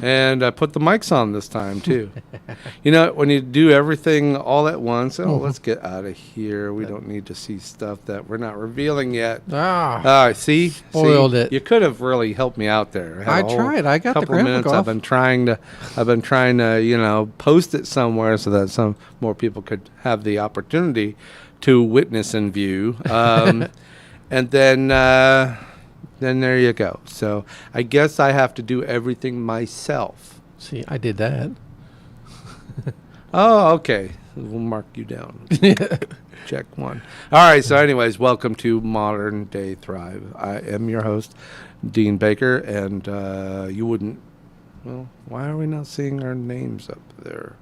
And I put the mics on this time, too. You know, when you do everything all at once, let's get out of here. We don't need to see stuff that we're not revealing yet. See? Spoiled it. You could have really helped me out there. I tried. I got the graphic minutes. off. I've been trying to, post it somewhere so that some more people could have the opportunity to witness and view. And then there you go. So I guess I have to do everything myself. See, I did that. Oh, okay. We'll mark you down. Check one. All right. So anyways, welcome to Modern Day Thrive. I am your host, Dean Baker. And why are we not seeing our names up there?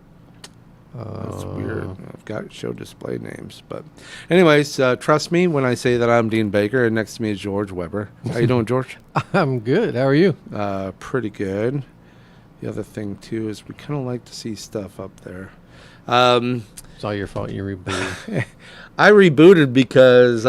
That's weird. I've got show display names. But anyways, trust me when I say that I'm Dean Baker, and next to me is George Weber. How you doing, George? I'm good. How are you? Pretty good. The other thing, too, is we kind of like to see stuff up there. It's all your fault. You rebooted. I rebooted because...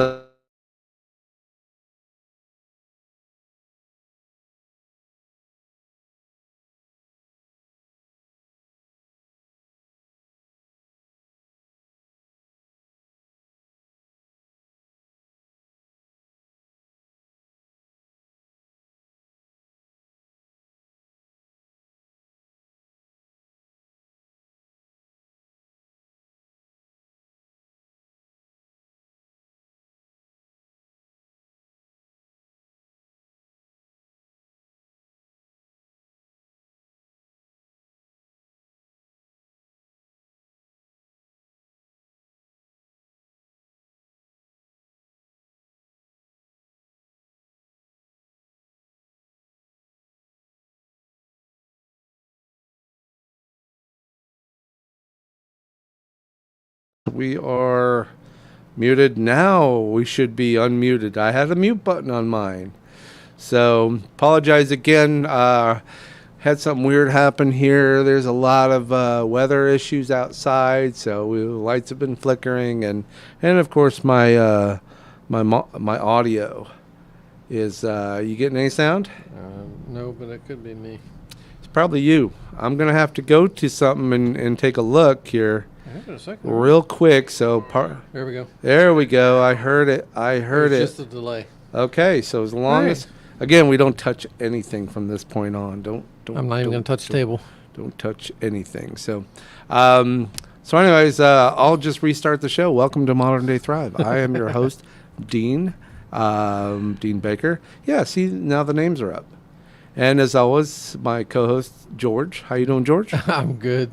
We are muted now. We should be unmuted. I had a mute button on mine. So apologize again. Had something weird happen here. There's a lot of weather issues outside, so the lights have been flickering, and of course my my audio is. You getting any sound? No, but it could be me. It's probably you. I'm gonna have to go to something and take a look here. A second. Real quick, so there we go. There we go. I heard it. Just a delay. Okay, so as long as again we don't touch anything from this point on. Don't. I'm not even going to touch the table. Don't touch anything. So, anyways, I'll just restart the show. Welcome to Modern Day Thrive. I am your host, Dean Baker. Yeah. See, now the names are up, and as always, my co-host George. How you doing, George? I'm good.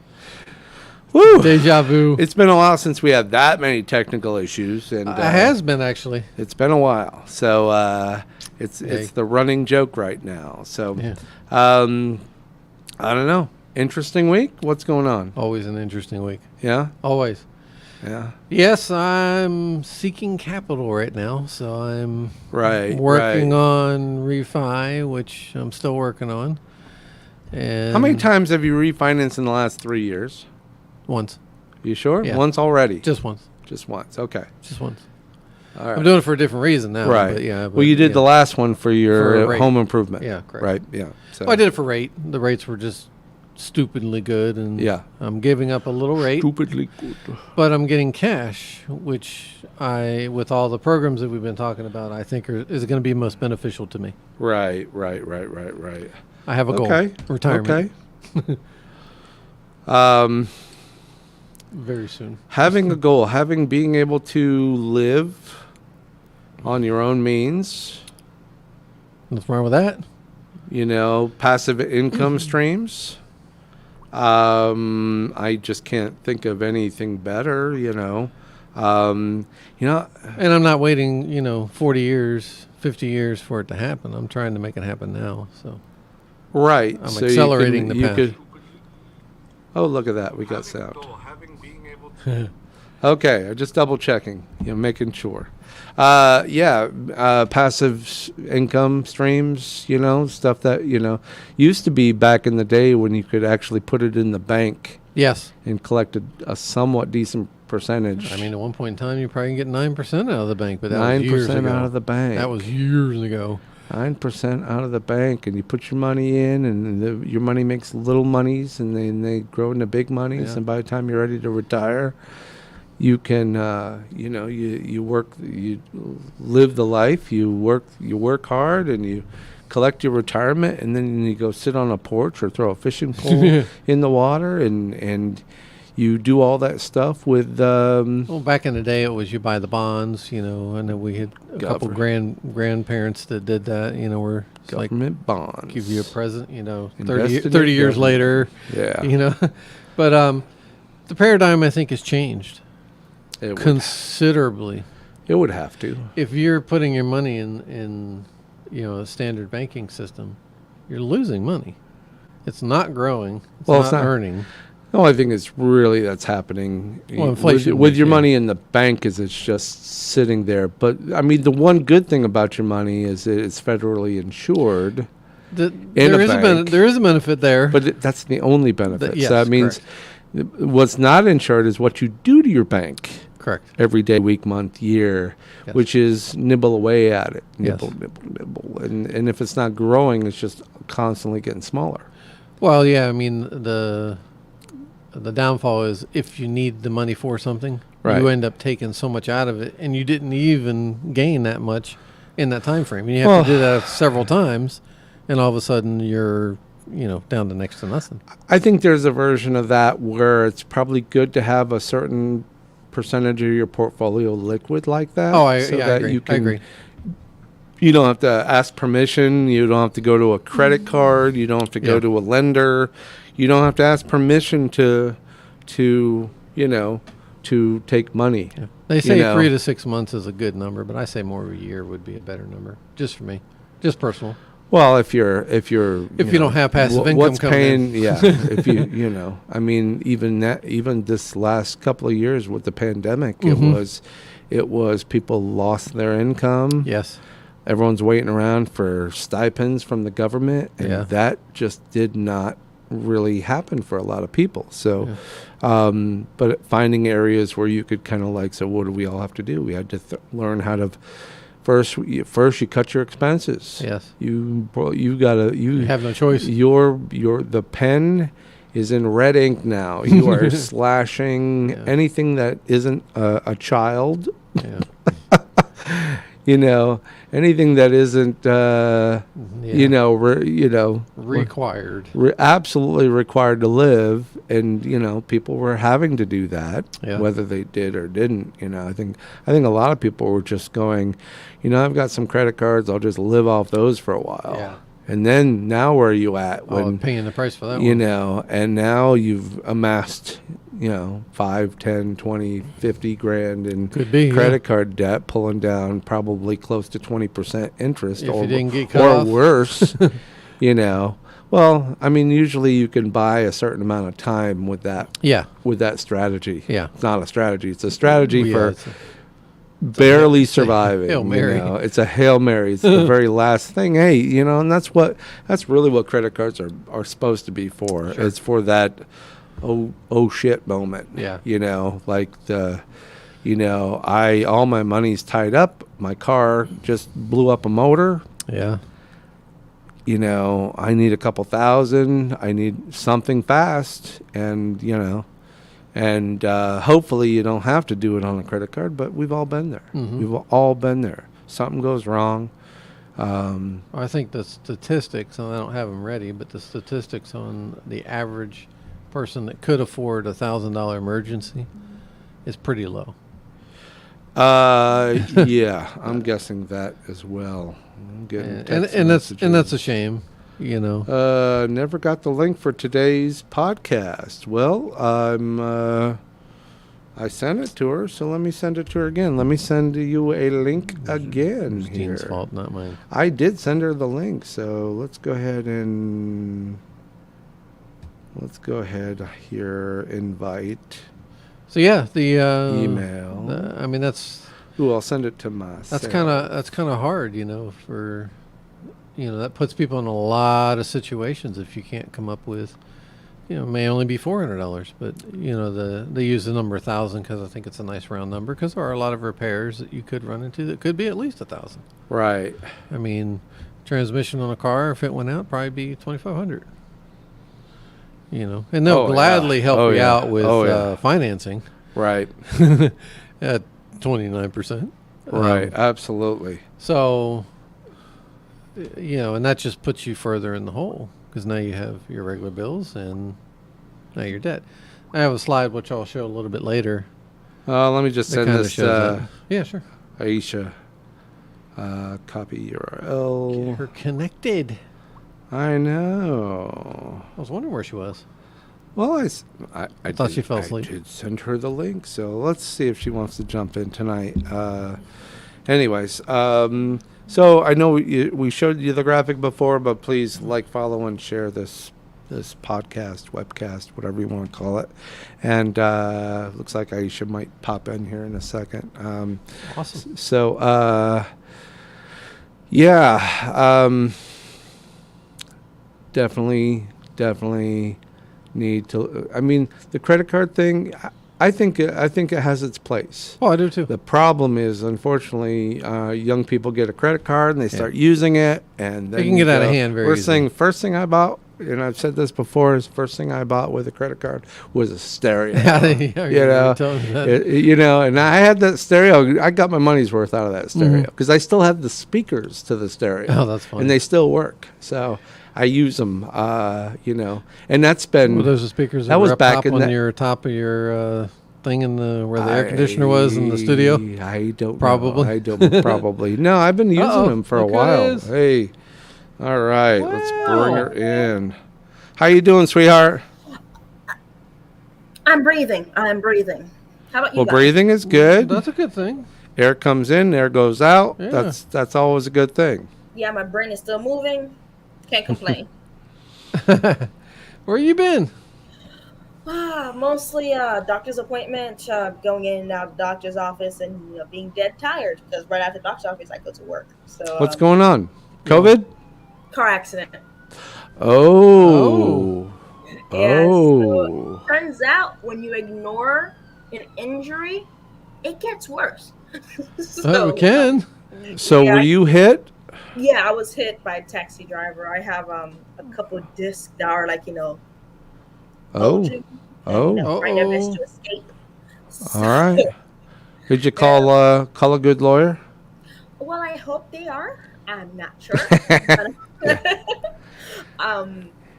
Woo! Deja vu. It's been a while since we had that many technical issues, and it has been actually. It's been a while, so it's the running joke right now. So, I don't know. Interesting week. What's going on? Always an interesting week. Yeah. Always. Yeah. Yes, I'm seeking capital right now, so I'm working on refi, which I'm still working on. And how many times have you refinanced in the last 3 years? Once. You sure? Yeah. Once already? Just once. Just once. Okay. Just once. All right. I'm doing it for a different reason now. Right. But yeah. Well, you did the last one for For a your rate. home improvement. Yeah, correct. Right. Yeah. So. Well, I did it for rate. The rates were just stupidly good, and Yeah. I'm giving up a little rate, Stupidly good. but I'm getting cash, which with all the programs that we've been talking about, I think is going to be most beneficial to me. Right. Right. I have a goal. Okay. Retirement. Okay. Very soon. Having a goal, being able to live on your own means, What's wrong with that? passive income streams. I just can't think of anything better, And I'm not waiting, 40 years, 50 years for it to happen. I'm trying to make it happen now. So Right. I'm so accelerating the path. Oh, look at that. We got sound. Okay, I'm just double checking, making sure. Passive income streams, stuff that, used to be back in the day when you could actually put it in the bank Yes. and collect a somewhat decent percentage. I mean, at one point in time, you probably can get 9% out of the bank, but that was 9% years ago. out of the bank. That was years ago. 9% out of the bank, and you put your money in, and your money makes little monies, and then they grow into big monies. Yeah. And by the time you're ready to retire, you can, you work, you live the life. You work hard, and you collect your retirement, and then you go sit on a porch or throw a fishing pole in the water, and you do all that stuff with. Well, back in the day, it was you buy the bonds, and then we had a couple grandparents that did that, where it's like government bonds. give you a present, 30 Invested in years government. later. Yeah. But the paradigm, I think, has changed It would, considerably. it would have to. If you're putting your money in a standard banking system, you're losing money. It's not growing. It's Well, not earning. The only thing that's happening Well, inflation with your yeah. money in the bank is it's just sitting there. But I mean, the one good thing about your money is that it's federally insured. There is a benefit there. But that's the only benefit. Yes, so that means what's not insured is what you do to your bank Correct. every day, week, month, year, Yes. which is nibble away at it. Yes. Nibble. And if it's not growing, it's just constantly getting smaller. Well, yeah, I mean, the downfall is if you need the money for something, Right. you end up taking so much out of it, and you didn't even gain that much in that time frame. And you have to do that several times, and all of a sudden you're, down to next to nothing. I think there's a version of that where it's probably good to have a certain percentage of your portfolio liquid like that. Oh, I that agree. I agree. You don't have to ask permission. You don't have to go to a credit card. You don't have to go Yeah. to a lender. You don't have to ask permission to take money. Yeah. They say You know. 3 to 6 months is a good number, but I say more of a year would be a better number, just for me, just personal. Well, if you don't have passive income what's coming paying, in. yeah. If I mean, even this last couple of years with the pandemic, Mhm. it was people lost their income. Yes. Everyone's waiting around for stipends from the government, and Yeah. that just did not really happen for a lot of people. So, but finding areas where you could kind of so what do we all have to do? We had to learn how to first you cut your expenses. Yes. You have no choice. The pen is in red ink now. You are slashing Yeah. anything that isn't a child. Yeah. Anything that isn't, Required. absolutely required to live, and people were having to do that, Yeah. whether they did or didn't. I think a lot of people were just going, I've got some credit cards, I'll just live off those for a while. Yeah. And then now where are you at I'm paying the price for that you one. know, and now you've amassed, 5, 10, 20, 50 grand in Could be, credit card debt, pulling down probably close to 20% interest If you or, didn't get cut or off. worse, Well, I mean, usually you can buy a certain amount of time with that Yeah. strategy. Yeah. It's not a strategy. It's a strategy Yeah, for it's barely surviving. Hail Mary. It's a Hail Mary. It's the very last thing. Hey, and that's really what credit cards are supposed to be for. Sure. It's for that oh shit moment. Yeah. Like the You know, all my money's tied up. My car just blew up a motor. Yeah. You know, I need a couple thousand. I need something fast, and hopefully you don't have to do it on a credit card. But we've all been there. We've all been there. Something goes wrong. I think the statistics, and I don't have them ready, but the statistics on the average person that could afford $1,000 emergency is pretty low. Yeah, I'm guessing that as well. I'm getting text And messages. that's a shame, you know. Never got the link for today's podcast. Well, I sent it to her, so let me send it to her again. Let me send you a link again here. Dean's fault, not mine. I did send her the link, so let's go ahead here, invite. So yeah, the Email. I mean, that's Ooh, I'll send it to myself. that's kind of hard, you know. That puts people in a lot of situations if you can't come up with, it may only be $400, but they use the number 1,000 because I think it's a nice round number, because there are a lot of repairs that you could run into that could be at least 1,000. Right. I mean, transmission on a car, if it went out, probably be 2,500. And they'll gladly help you out with financing. Right. At 29%. Right. Absolutely. So, and that just puts you further in the hole, because now you have your regular bills and now your debt. I have a slide which I'll show a little bit later. Let me just that send kinda this shows that. Yeah, sure. Aisha. Copy URL. Get her connected. I know. I was wondering where she was. Well, I thought did, she fell asleep. I did send her the link, so let's see if she wants to jump in tonight. Anyways, so I know we showed you the graphic before, but please follow, and share this podcast, webcast, whatever you want to call it. And looks like Aisha might pop in here in a second. Awesome. So, yeah, definitely need to. I mean, the credit card thing, I think it has its place. Oh, I do too. The problem is, unfortunately, young people get a credit card and they start using it, and then It can get out of hand very easily. First thing I bought, and I've said this before, is first thing I bought with a credit card was a stereo. And I had that stereo. I got my money's worth out of that stereo because I still have the speakers to the stereo. Oh, that's funny. And they still work. So I use them, and that's been. Were those the speakers that was were up back top in on that- your top of your thing in where the air conditioner was in the studio? I don't Probably. know. I don't probably. No, I've been using Uh-oh, them for a look who it while. is. Hey, all right, let's bring Wow. her in. How you doing, sweetheart? I'm breathing. How about you Well, guys? breathing is good. That's a good thing. Air comes in, air goes out. Yeah. That's always a good thing. Yeah, my brain is still moving. Can't complain. Where you been? Mostly doctor's appointment, going in and out of the doctor's office, and being dead tired, because right after the doctor's office I go to work. So What's going on? COVID? car accident. Oh. Yeah, Oh. so turns out when you ignore an injury, it gets worse. We can. So yeah, were you hit? Yeah, I was hit by a taxi driver. I have a couple of discs that are bulging, Oh. trying their best Uh-oh. to escape. All right. Did you call a good lawyer? Well, I hope they are. I'm not sure.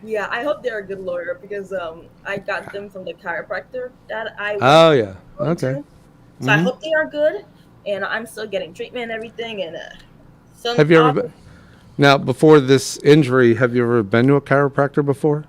Yeah, I hope they're a good lawyer, because I got them from the chiropractor that I Oh yeah. go Okay. to. So I Mhm. hope they are good, and I'm still getting treatment and everything. And so Have you ever been? Now, before this injury, have you ever been to a chiropractor before?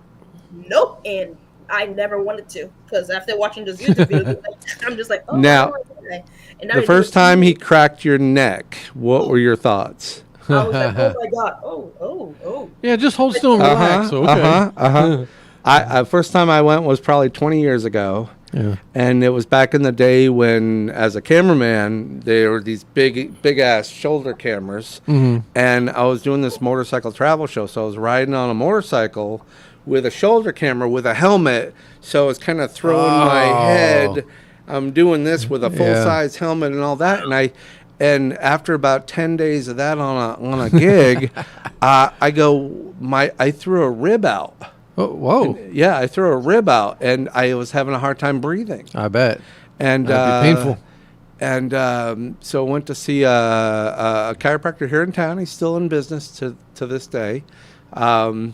Nope, and I never wanted to, because after watching this YouTube video, I'm just like, oh. Now, okay. And The first time he cracked your neck, what were your thoughts? I was like, oh my god, oh. Yeah, just hold still and relax. Okay. I first time I went was probably 20 years ago. Yeah. And it was back in the day when, as a cameraman, there were these big ass shoulder cameras. Mm-hmm. And I was doing this motorcycle travel show. So I was riding on a motorcycle with a shoulder camera with a helmet. So it's kind of throwing my head I'm doing this with a full size helmet and all that, and after about 10 days of that on a gig, I threw a rib out. Oh, whoa. Yeah, I threw a rib out, and I was having a hard time breathing. I bet. And That'd be painful. And so I went to see a chiropractor here in town. He's still in business to this day. I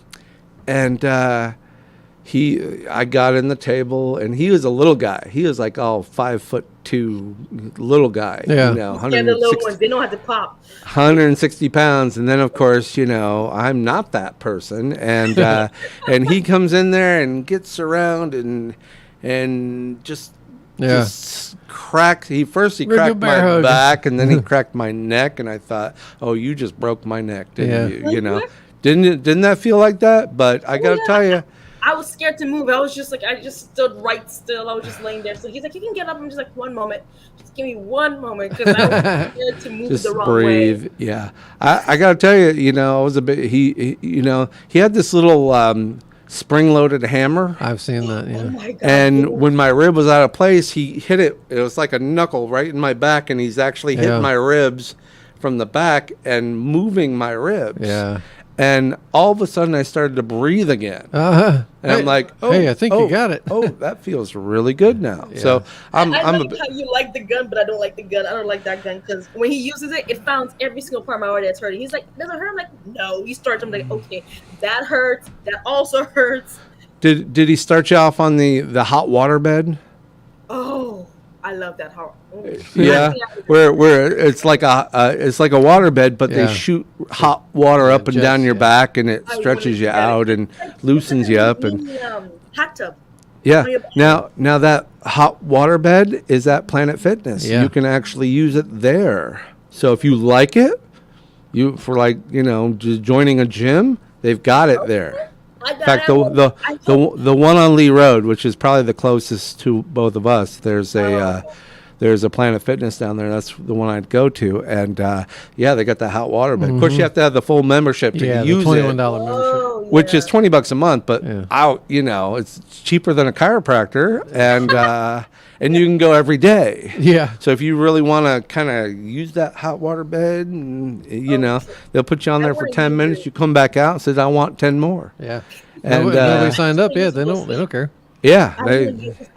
got in the table, and he was a little guy. He was like 5'2" little guy. Yeah. You know, Yeah, the little ones, they know how to pop. 160 pounds, and then of course, you know, I'm not that person, and and he comes in there and gets around and just cracked. He cracked my back, and then he cracked my neck, and I thought, oh, you just broke my neck, didn't you? You know, didn't that feel like that? But I gotta tell you, I was scared to move. I was just like, I just stood right still. I was just laying there. So he's like, you can get up. I'm just like, one moment. Just give me one moment, because I was scared to move the wrong breathe. way. Yeah. I got to tell you, you know, I was a bit, he had this little spring-loaded hammer. I've seen that, yeah. Oh my God. And when my rib was out of place, he hit it. It was like a knuckle right in my back, and he's actually hitting my ribs from the back and moving my ribs. Yeah. And all of a sudden, I started to breathe again. Uh-huh. And I'm like, oh, hey, I think you got it. Oh, that feels really good now. Yeah. So I like how you like the gun, but I don't like the gun. I don't like that gun, because when he uses it, it founds every single part of my body that's hurting. He's like, does it hurt? I'm like, no. He starts, I'm like, okay, that hurts. That also hurts. Did he start you off on the hot water bed? Oh, I love that hard. Yeah, where it's like a water bed, but they shoot hot water up and jets, down your back, and it stretches you out and loosens you up. And hot tub. yeah, now that hot water bed is at Planet Fitness. Yeah. You can actually use it there. So if you like it, just joining a gym, they've got it there. In fact, the one on Lee Road, which is probably the closest to both of us, there's a Planet Fitness down there. That's the one I'd go to, and they got the hot water bed. Of course, you have to have the full membership to use the $21 it, membership, which is $20 a month. But it's cheaper than a chiropractor, and you can go every day. Yeah. So if you really want to kind of use that hot water bed, and they'll put you on there for 10 minutes. You come back out and says, "I want 10 more." Yeah. And nobody signed up. Yeah, they don't care. Yeah.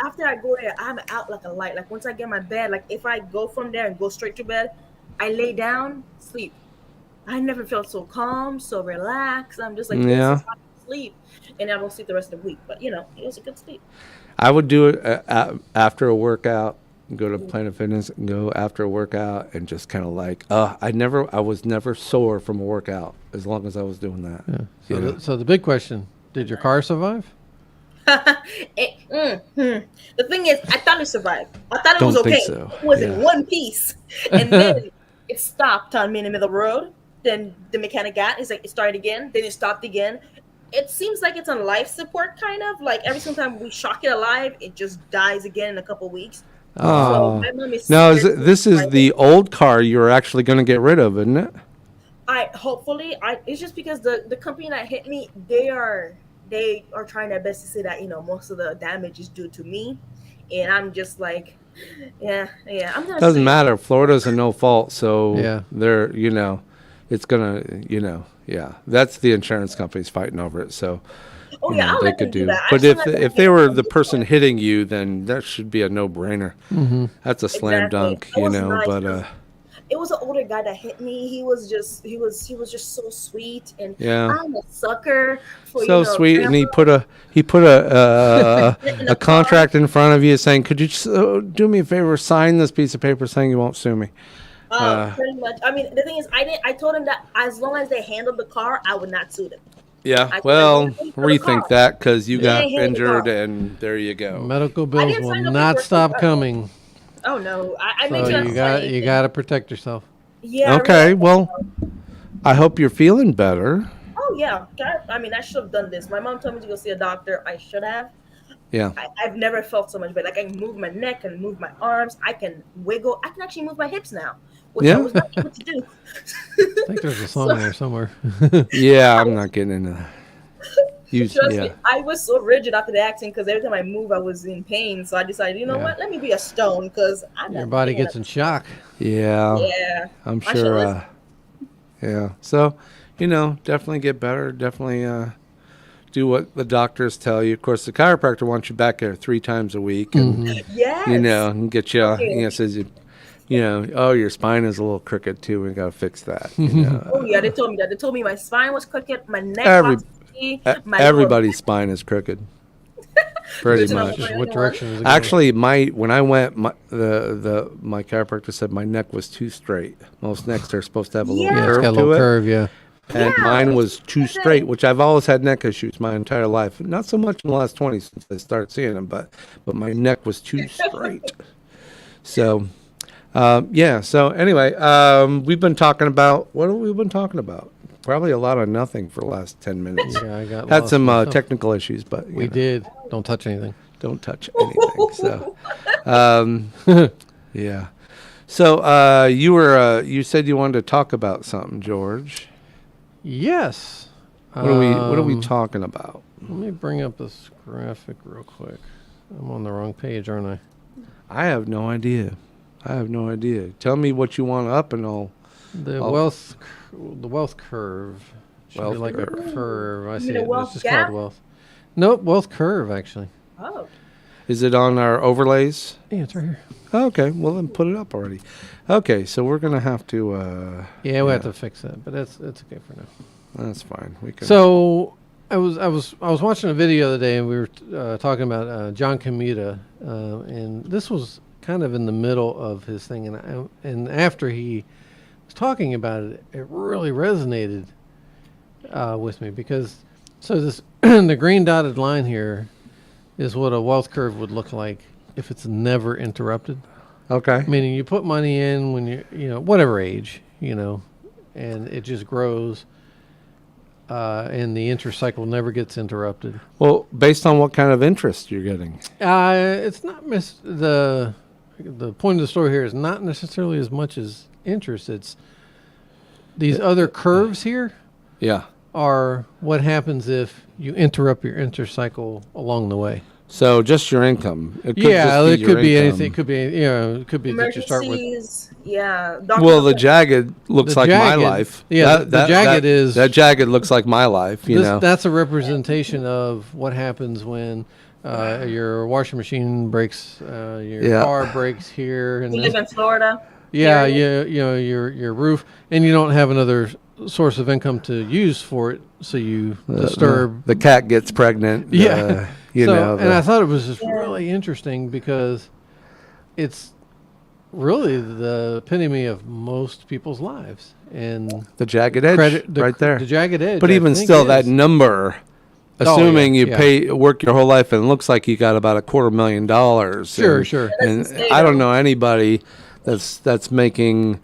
After I go there, I'm out like a light. Like once I get my bed, like if I go from there and go straight to bed, I lay down, sleep. I never felt so calm, so relaxed. I'm just like, this is how I sleep, and I don't sleep the rest of the week. But it was a good sleep. I would do it after a workout. Go to Planet Fitness and go after a workout, and just kind of like, I was never sore from a workout as long as I was doing that. Yeah. So the big question: did your car survive? The thing is, I thought it survived. I thought it was okay. So. It was in one piece, and then it stopped on me in the middle of the road. Then the mechanic he's like, it started again. Then it stopped again. It seems like it's on life support, kind of like every single time we shock it alive, it just dies again in a couple weeks. Oh, so my mom is now this is the old car you're actually going to get rid of, isn't it? It's just because the company that hit me, they are trying their best to say that most of the damage is due to me, and I'm just like, I'm gonna. Doesn't matter. Florida's a no fault, so they're it's gonna that's the insurance company's fighting over it. So they could do that. But if they were the person hitting you, then that should be a no brainer. Mm-hmm. That's a slam dunk, nice. But it was an older guy that hit me. He was just so sweet, and yeah. I'm a sucker for so sweet. And he put a a contract in front of you saying, "Could you just, do me a favor, sign this piece of paper saying you won't sue me?" Pretty much. I mean, the thing is, I told him that as long as they handled the car, I would not sue them. Yeah, well, rethink that, because you got injured, and there you go. Medical bills will not stop coming. Oh no, I so you got to protect yourself. Yeah. Okay, well, I hope you're feeling better. Oh yeah, I mean, I should have done this. My mom told me to go see a doctor. I should have. Yeah. I've never felt so much better. Like I can move my neck, I can move my arms, I can wiggle. I can actually move my hips now, which I was not able to do. I think there's a song there somewhere. Yeah, I'm not getting into that. Trust yeah. me, I was so rigid after the accident because every time I move, I was in pain. So I decided, you know Yeah. what? Let me be a stone because I'm Your not body hanging gets up. in shock. Yeah, Yeah, I'm my sure. shoulders. Yeah. So, definitely get better. Definitely do what the doctors tell you. Of course, the chiropractor wants you back there 3 times a week, and Yes. and get you. Okay. Says oh, your spine is a little crooked too. We got to fix that. Oh yeah, they told me that. They told me my spine was crooked, my neck Every was crooked, my lower everybody's back. spine is crooked, pretty Good to know I'm much. not the What only one. direction is it going? Actually, when I went, my chiropractor said my neck was too straight. Most necks are supposed to have a little Yeah, it's curve got a to little it, curve. Yeah. and Yeah, mine was too that's straight. it. Which I've always had neck issues my entire life. Not so much in the last 20 since I started seeing them, but my neck was too straight. So, yeah. So anyway, we've been talking about what have we been talking about? Probably a lot of nothing for the last 10 minutes. Yeah, I got Had lost some myself. technical issues, but We did. Don't touch anything. don't touch anything. So, yeah. So you said you wanted to talk about something, George. Yes. What are we Um, talking about? Let me bring up this graphic real quick. I'm on the wrong page, aren't I? I have no idea. Tell me what you want up, and I'll. The Oh. wealth curve. Should be Wealth like curve. a curve. I You see mean a it. It's wealth just gap? called wealth. Nope, wealth curve actually. Oh, Is it on our overlays? Yeah, it's right here. Okay, well then put it up already. Okay, so we're gonna have to. Yeah, we have to fix that, but it's okay for now. That's fine. We can. So I was watching a video the other day, and we were talking about John Comita, and this was kind of in the middle of his thing, and after he was talking about it, it really resonated with me because this the green dotted line here is what a wealth curve would look like if it's never interrupted. Okay. Meaning you put money in when whatever age, and it just grows. And the interest cycle never gets interrupted. Well, based on what kind of interest you're getting. It's not the point of the story here is not necessarily as much as interest. It's these other curves here Yeah. are what happens if you interrupt your interest cycle along the way. So just your income. It could Yeah, just it your could be income. anything. It could be it could be that you start with. emergencies. Yeah. Well, the jagged looks The like my jagged- life. yeah, the jagged is- that jagged looks like my life. You know. That's a representation of what happens when your washing machine breaks, your Yeah. car breaks here, and We live in Florida. yeah, area. your roof, and you don't have another source of income to use for it, so you disturb. The cat gets pregnant. Yeah. You So, know. and I the- thought it was just really interesting because it's really the epitome of most people's lives, and the jagged edge right there. the jagged edge. But I even think, still, that is- number, Oh, assuming yeah, you work your whole life, and it looks like you got about $250,000. Sure, and, sure. And That's insane, I don't though. know anybody that's making,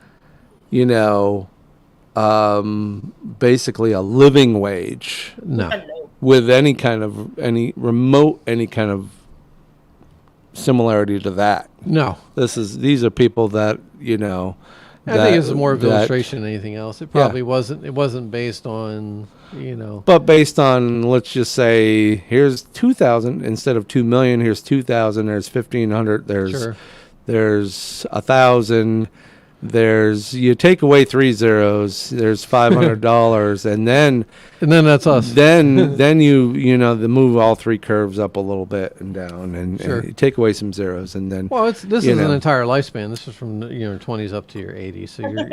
basically a living wage no. I know. with any kind of similarity to that. No. These are people that I think it's more of that- illustration than anything else. It probably wasn't. It wasn't based on But based on, let's just say, here's 2,000 instead of 2 million. Here's 2,000. There's 1,500. Sure. There's 1,000. You take away 3 zeros. There's $500, and then that's us. then you move all 3 curves up a little bit and down, and Sure. you take away some zeros, and then Well, this you is an know. entire lifespan. This is from your 20s up to your 80s. So you're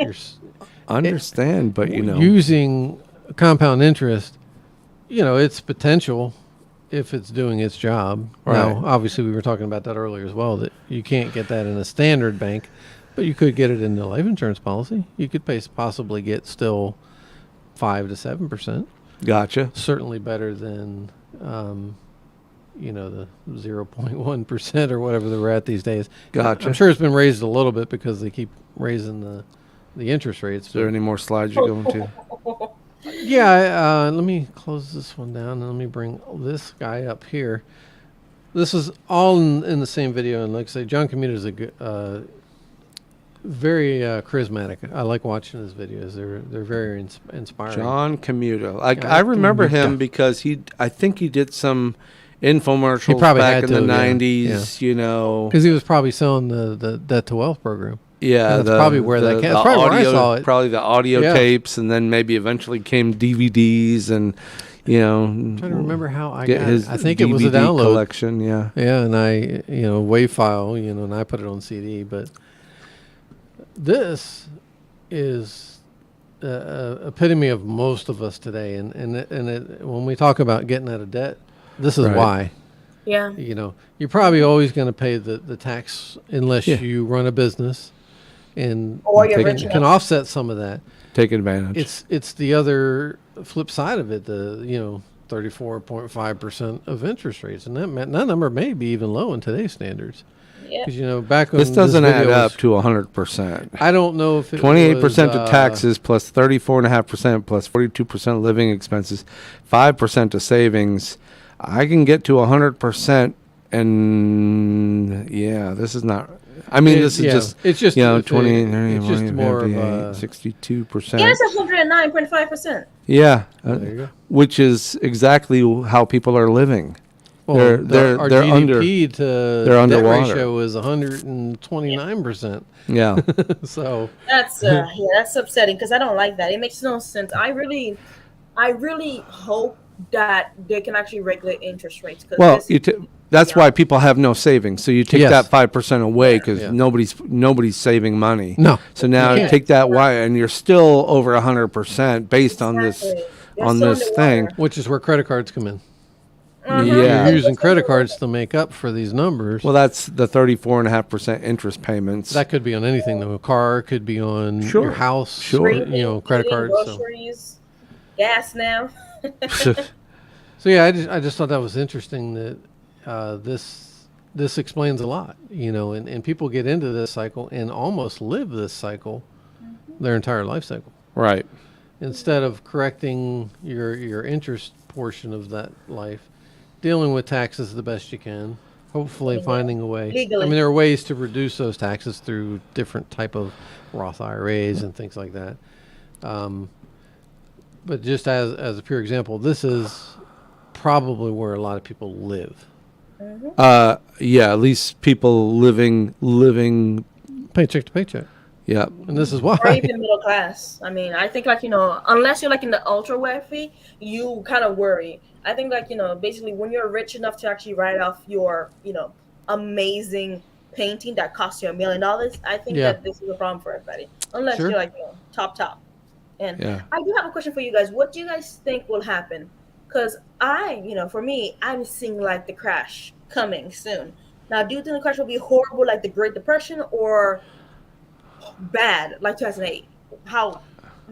understand. But using compound interest. Its potential, if it's doing its job. Right. Now, obviously, we were talking about that earlier as well. That you can't get that in a standard bank, but you could get it in the life insurance policy. You could possibly get still 5 to 7%. gotcha. Certainly better than the 0.1% or whatever they're at these days. Gotcha. I'm sure it's been raised a little bit because they keep raising the interest rates. Is there any more slides you're going to? Yeah, let me close this one down and let me bring this guy up here. This is all in the same video, and like I say, John Comita is very charismatic. I like watching his videos. They're very inspiring. John Camuto. Like John I remember Camuto. him because I think he did some infomercials probably back had in the to, yeah. 90s, you know. Because he was probably selling the Debt to Wealth program. Yeah, And that's probably where that came. That's probably where I saw it. Probably the audio Yeah. tapes, and then maybe eventually came DVDs, and you know, I'm trying to remember how I get got his it. I think it was a DVD download. collection. Yeah, Yeah, and I, WAV file, and I put it on CD. But this is epitome of most of us today. And when we talk about getting out of debt, this is Right. why. Yeah. You're probably always going to pay the tax unless Yeah. you run a business and Or you're Take- rich can enough. offset some of that. take advantage. It's the other flip side of it, the 34.5% of interest rates, and that number may be even low in today's standards. Yeah. Because back when This doesn't add video up was- to 100%. I don't know if it 28% was, of taxes plus 34.5% plus 42% living expenses, 5% of savings. I can get to 100%, and yeah, this is not. I mean, this is just it's just 20, 30, it's just 40, more of 58, a 62%. Yeah, it's 109.5%. Yeah, there you go. which is exactly how people are living. Well, They're our they're GDP to they're debt underwater. ratio is 129%. Yeah, So That's that's upsetting because I don't like that. It makes no sense. I really hope that they can actually regulate interest rates. 'Cause well, this- that's Yeah. why people have no savings. So you take Yes. that 5% away because Yeah. nobody's saving money. no, So now You you can't. take that why, and you're still over 100% based on this Exactly. They're on still this thing. underwater. which is where credit cards come in. Mhm. Yeah. You're using credit cards to make up for these numbers. Well, that's the 34.5% interest payments. That could be on anything though. A car could be on Sure. your house. Sure. Credit Eating, cards. So. groceries, gas now. So yeah, I just thought that was interesting that this explains a lot, and people get into this cycle and almost live this cycle their entire life cycle. Right. Instead of correcting your interest portion of that life, dealing with taxes the best you can, hopefully finding a way. Legally. I mean, there are ways to reduce those taxes through different type of Roth IRAs and things like that. But just as a pure example, this is probably where a lot of people live. Yeah, at least people living. Paycheck to paycheck. Yeah. And this is why. Or even middle class. I mean, I think unless you're in the ultra wealthy, you kind of worry. I think basically when you're rich enough to actually write off your amazing painting that costs you $1 million, I think Yeah. that this is a problem for everybody. Unless Sure. you're top. And Yeah. I do have a question for you guys. What do you guys think will happen? Because for me, I'm seeing the crash coming soon. Now, do you think the crash will be horrible like the Great Depression or bad like 2008? How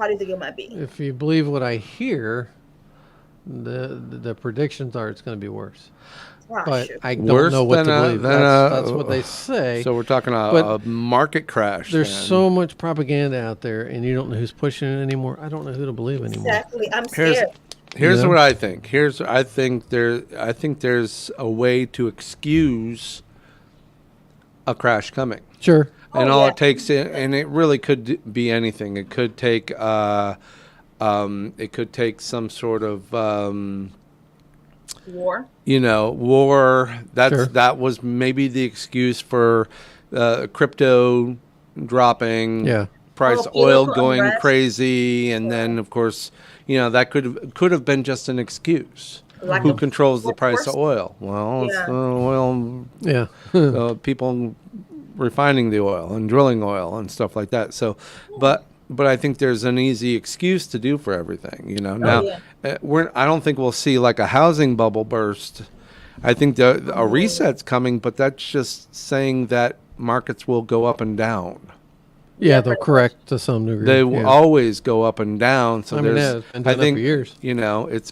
do you think it might be? If you believe what I hear, the predictions are it's going to be worse. Oh, But shoot. I don't Worse know what than to a- believe. than That's a- what they say. So we're talking a But market crash. There's then. so much propaganda out there, and you don't know who's pushing it anymore. I don't know who to believe anymore. Exactly. I'm Here's- scared. Here's Yeah. what I think. I think there's a way to excuse a crash coming. Sure. And Oh, all yeah. it takes, and it really could be anything. It could take, some sort of, War. war. Sure. That was maybe the excuse for crypto dropping. Yeah. Price Oh, oil political going unrest. crazy, and then of course, that could have been just an excuse. Lack Who of controls the price of workforce. oil? Well, it's Yeah. oil Yeah. people refining the oil and drilling oil and stuff like that. So, but I think there's an easy excuse to do for everything. Now, yeah. I don't think we'll see a housing bubble burst. I think a reset's coming, but that's just saying that markets will go up and down. Yeah, they'll correct to some degree. They will yeah. always go up and down. So I mean, there's, yeah, it's been I doing that think, for years. it's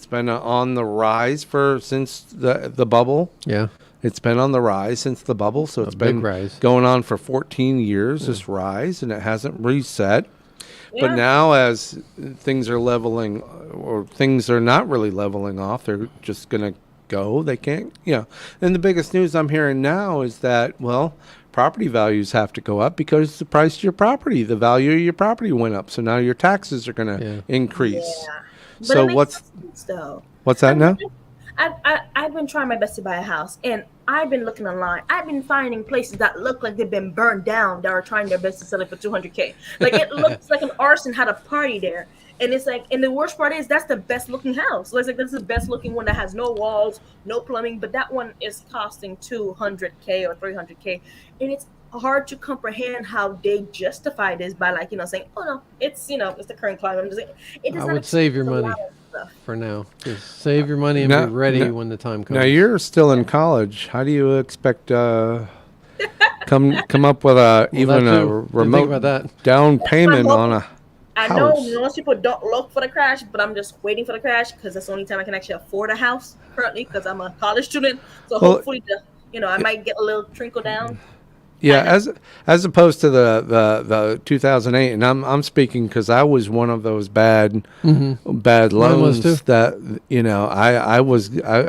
been on the rise since the bubble. Yeah. It's been on the rise since the bubble, so it's big been rise. going on for 14 years, this rise, and it hasn't reset. Yeah. But now as things are leveling, or things are not really leveling off, they're just going to go. They can't, And the biggest news I'm hearing now is that, property values have to go up because the price of your property, the value of your property went up. So now your taxes are going to Yeah. increase. Yeah. But So it makes what's sense though. what's that now? I've been trying my best to buy a house, and I've been looking online. I've been finding places that look like they've been burned down that are trying their best to sell it for 200K. Like it looks like an arson had a party there, and it's like, and the worst part is that's the best looking house. Like that's the best looking one that has no walls, no plumbing, but that one is costing 200K or 300K, and it's hard to comprehend how they justify this by like saying, oh no, it's it's the current climate. I'm just saying, it does I not would save your explain a money lot of stuff. for now. Just save your money and No, be ready no. when the time comes. Now you're still in college. How do you expect come up with even that a too. Didn't think remote about that. down payment my on a I know house? most people don't look for the crash, but I'm just waiting for the crash because that's the only time I can actually afford a house currently because I'm a college student. So Well, hopefully, I might get a little trickle down. Yeah, as opposed to the 2008, and I'm speaking because I was one of those bad Mine was loans too. that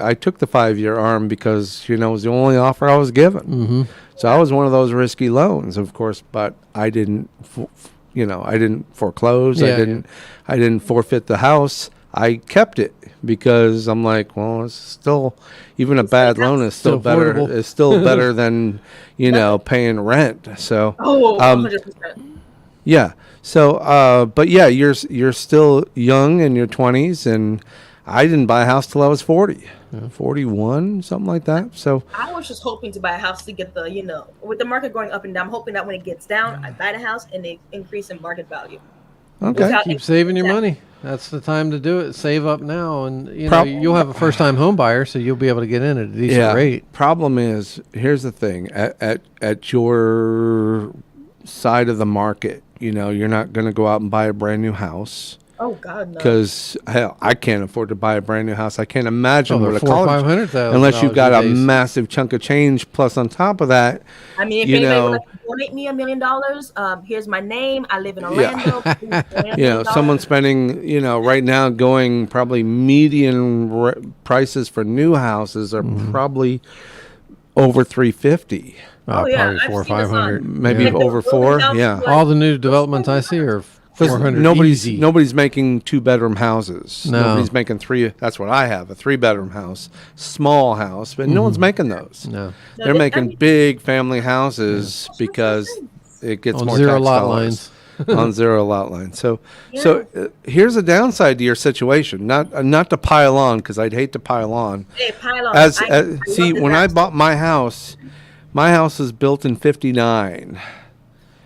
I took the 5-year ARM because it was the only offer I was given. Mm-hmm. So I was one of those risky loans, of course, but I didn't I didn't foreclose. Yeah, I didn't forfeit the house. I kept it because I'm like, well, it's still, even a bad loan is still Still better. affordable. It's still better than paying rent. So Oh, 100%. yeah. So but yeah, you're still young in your 20s, and I didn't buy a house till I was 40, 41, something like that. So I was just hoping to buy a house to get with the market going up and down, I'm hoping that when it gets down, I buy the house and they increase in market value. okay. Without Keep saving your money. That's the time to do it. Save up now, and Prob- you'll have a first-time home buyer, so you'll be able to get in at a decent rate. Problem is, here's the thing: at your side of the market, you're not going to go out and buy a brand new house Oh God, no. because hell, I can't afford to buy a brand new house. I can't imagine Oh, they're what a $400,000 or college, $500,000 unless you've got a these days. massive chunk of change. Plus, on top of that, I mean, if you anybody know- would like to donate me $1 million, here's my name. I live in Orlando. Please donate $1 million. someone spending, right now going probably median prices for new houses are probably over 350, Oh, yeah, Probably I've 400 or seen this on- 500. maybe Like the over building 4. houses, Yeah. like- All the new developments I see are 400 nobody's easy. nobody's making 2-bedroom houses. No. Nobody's making 3. That's what I have, a 3-bedroom house, small house, but no one's making those. No. No, They're they- making I mean- big family houses because it gets On more zero tax lot dollars lines. on zero lot lines. So here's a downside to your situation. Not to pile on, because I'd hate to pile on. Hey, pile on. As I see, love the when I grass. bought my house was built in '59.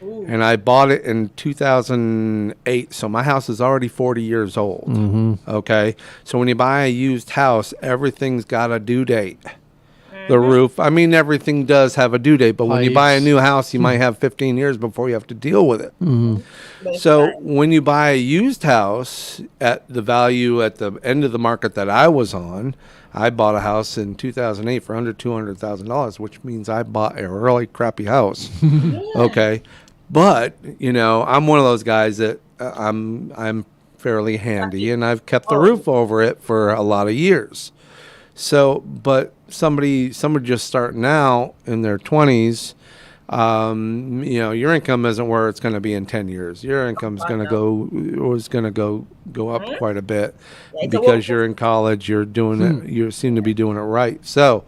Ooh. And I bought it in 2008, so my house is already 40 years old. Okay, so when you buy a used house, everything's got a due date. The roof, I mean, everything does have a due date, but when you buy a Pipes. new house, you might have 15 years before you have to deal with it. But So it's when you buy a used house at the value at the end of the market that I was on, I bought a house in 2008 for under $200,000, which means I bought a really crappy house. Okay, but I'm one of those guys that I'm fairly handy, and I've kept the roof over it for a lot of years. So, but somebody just starting out in their 20s, your income isn't where it's going to be in 10 years. Your income's going to go up quite a bit it's a because wolf. you're in college. You're doing it. You seem to be doing it right. So,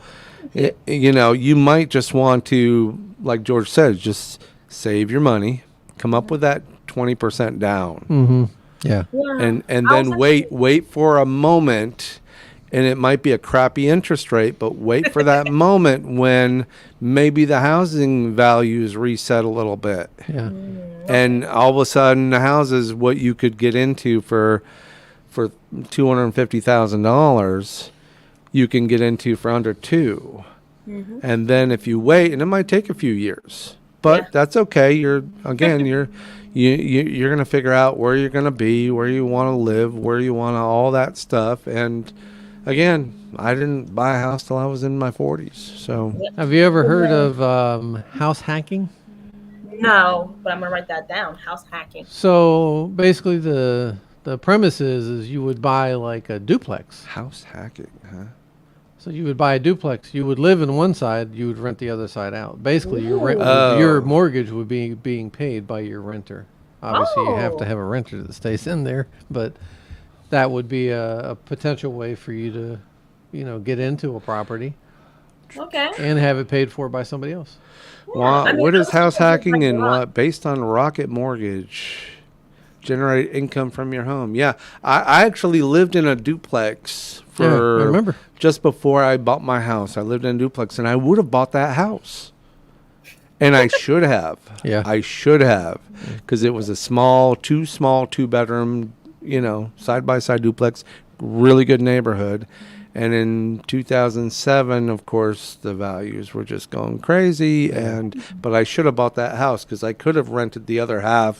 you might just want to, like George said, just save your money, come up with that 20% down, Yeah. Yeah. and I was then wait for a moment. And it might be a crappy interest rate, but wait for that moment when maybe the housing values reset a little bit. Yeah. And all of a sudden the houses, what you could get into for $250,000, you can get into for under 2. And then if you wait, and it might take a few years, but Yeah. that's okay. You're going to figure out where you're going to be, where you want to live, where you want to, all that stuff. And again, I didn't buy a house till I was in my 40s. So Have you ever heard of house hacking? No, but I'm gonna write that down. House hacking. So basically, the premise is you would buy like a duplex. house hacking, huh? So you would buy a duplex. You would live in one side. You would rent the other side out. Basically, your rent, Oh. your mortgage would be being paid by your renter. Obviously, you have to Oh. have a renter that stays in there, but that would be a potential way for you to, get into a property Okay. and have it paid for by somebody else. Wha- I mean, what I is was house thinking hacking like and rock. what? Based on Rocket Mortgage. Generate income from your home. Yeah. I actually lived in a duplex Yeah, I for remember. just before I bought my house. I lived in a duplex and I would have bought that house. And I should have. Yeah. I should have. Because it was a two bedroom, side by side duplex, really good neighborhood. And in 2007, of course, the values were just going crazy. But I should have bought that house because I could have rented the other half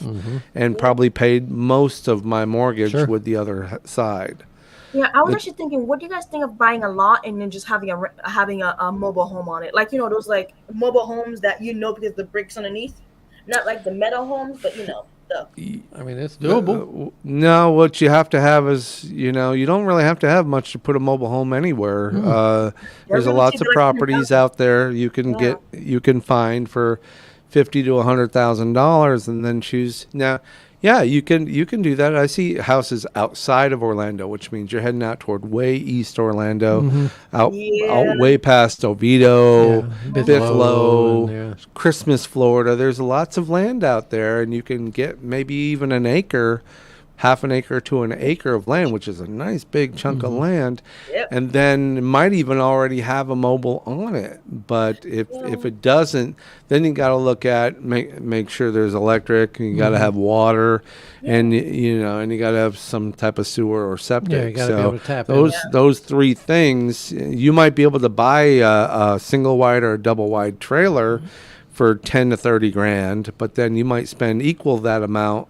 and probably paid most of my mortgage Sure. with the other side. Yeah, I was actually thinking, what do you guys think of buying a lot and then just having a mobile home on it? Like, those like mobile homes that because the bricks underneath, not like the metal homes, but the. I mean, it's doable. No, what you have to have is, you don't really have to have much to put a mobile home anywhere. There's really lots cheap, of like properties out there you can you can find for $50,000 to $100,000, and then choose. Now, yeah, you can do that. I see houses outside of Orlando, which means you're heading out toward way east Orlando, out way past Oviedo, Yeah, Buffalo, and, yeah. Christmas, Florida. There's lots of land out there, and you can get maybe even an acre, half an acre to an acre of land, which is a nice big chunk of land. Yep. And then it might even already have a mobile on it. But if it doesn't, then you got to look at make sure there's electric, and you got to have water, and and you got to have some type of sewer or septic. Yeah, you gotta be so able to tap in. those three things, you might be able to buy a single wide or a double wide trailer for 10 to 30 grand, but then you might spend equal that amount,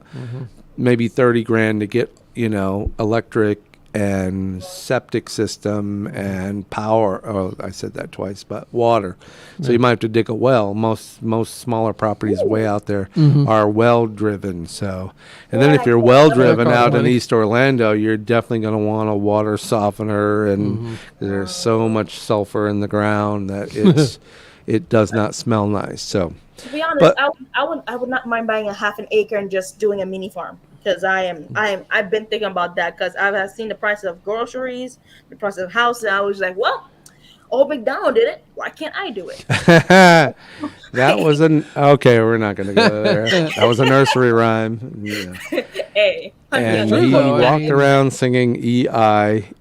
maybe 30 grand to get, electric and septic system and power. Oh, I said that twice, but water. So you might have to dig a well. Most smaller properties way out there are well driven. So, and then if you're well driven Yeah, out in money. East Orlando, you're definitely going to want a water softener, and there's so much sulfur in the ground that it does not smell nice. So, To be honest, But- I would not mind buying a half an acre and just doing a mini farm, because I've been thinking about that, because I've seen the prices of groceries, the price of houses. I was like, well, old McDonald did it. Why can't I do it? that was okay. We're not going to go there. That was a nursery rhyme. Yeah. Hey, And true, he though. I walked mean- around singing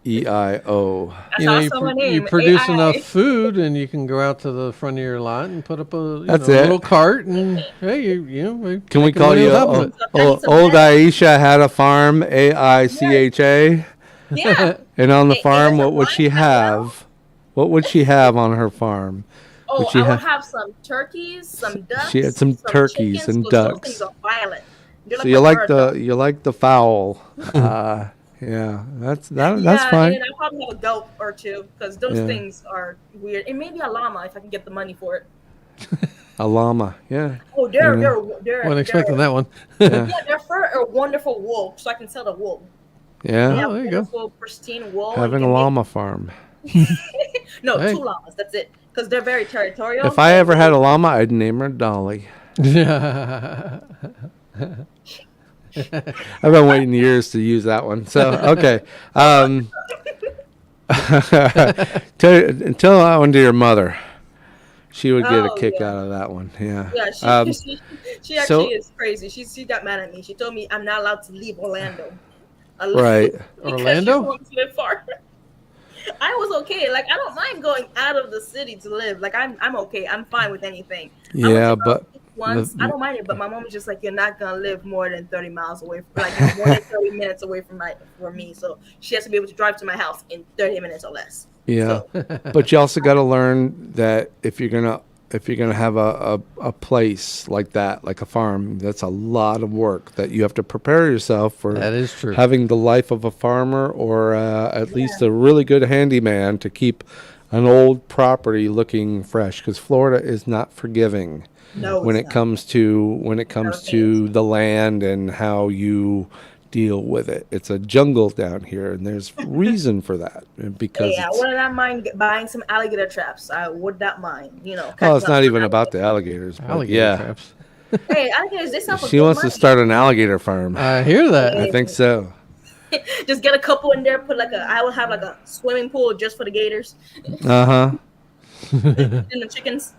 E-I-E-I-O. that's also my name. you produce AI. enough food, and you can go out to the front of your lot and put up a That's it. little cart, and hey, Can we making call money you on top of it. old Aisha had a farm, AICHA? Yeah. And on the Hey, farm, there's a what would she line as well. have? What would she have on her farm? Oh, Would she I would have- have some turkeys, some ducks. She had some turkeys chickens, and 'cause those ducks. things are violent. They're So you my like bird, the though. you like the fowl. Yeah, that's Yeah, fine. and I'll probably have a goat or two, because those Yeah. things are weird. And maybe a llama if I can get the money for it. A llama, yeah. Oh, they're Yeah. Wasn't expecting that one. Yeah. Yeah, their fur are wonderful wool, so I can sell the wool. Yeah. They have there you go. wonderful, pristine wool. and Having a can make- llama farm. No, Hey. 2 llamas. That's it, because they're very territorial. If I ever had a llama, I'd name her Dolly. I've been waiting years to use that one. So okay. Tell that one to your mother. She would get a Oh, kick yeah. out of that one. Yeah. Yeah, she So- actually is crazy. She got mad at me. She told me I'm not allowed to leave Orlando. Right. Because Orlando? she wants to live far. I was okay. Like, I don't mind going out of the city to live. Like, I'm okay. I'm fine with anything. I went Yeah, to but once the- I don't mind it, but my mom was just like, you're not gonna live more than 30 miles away, like more than 30 minutes away from me. So she has to be able to drive to my house in 30 minutes or less. yeah. So, But you also got to learn that if you're gonna have a place like that, like a farm, that's a lot of work that you have to prepare yourself for. That is true. Having the life of a farmer, or at least a really good handyman to keep an old property looking fresh, because Florida is not forgiving no, when it's it comes to the land and how you deal with it. It's a jungle down here, and there's reason for that because Hey, I would not mind buying some alligator traps. I would not mind, well, catching it's up not some even about the alligators. But Alligator yeah, traps. Hey, alligators, they sell for she good wants to money. start an alligator farm. I hear that. I think so. Just get a couple in there. I will have like a swimming pool just for the gators Uh-huh. and the chickens.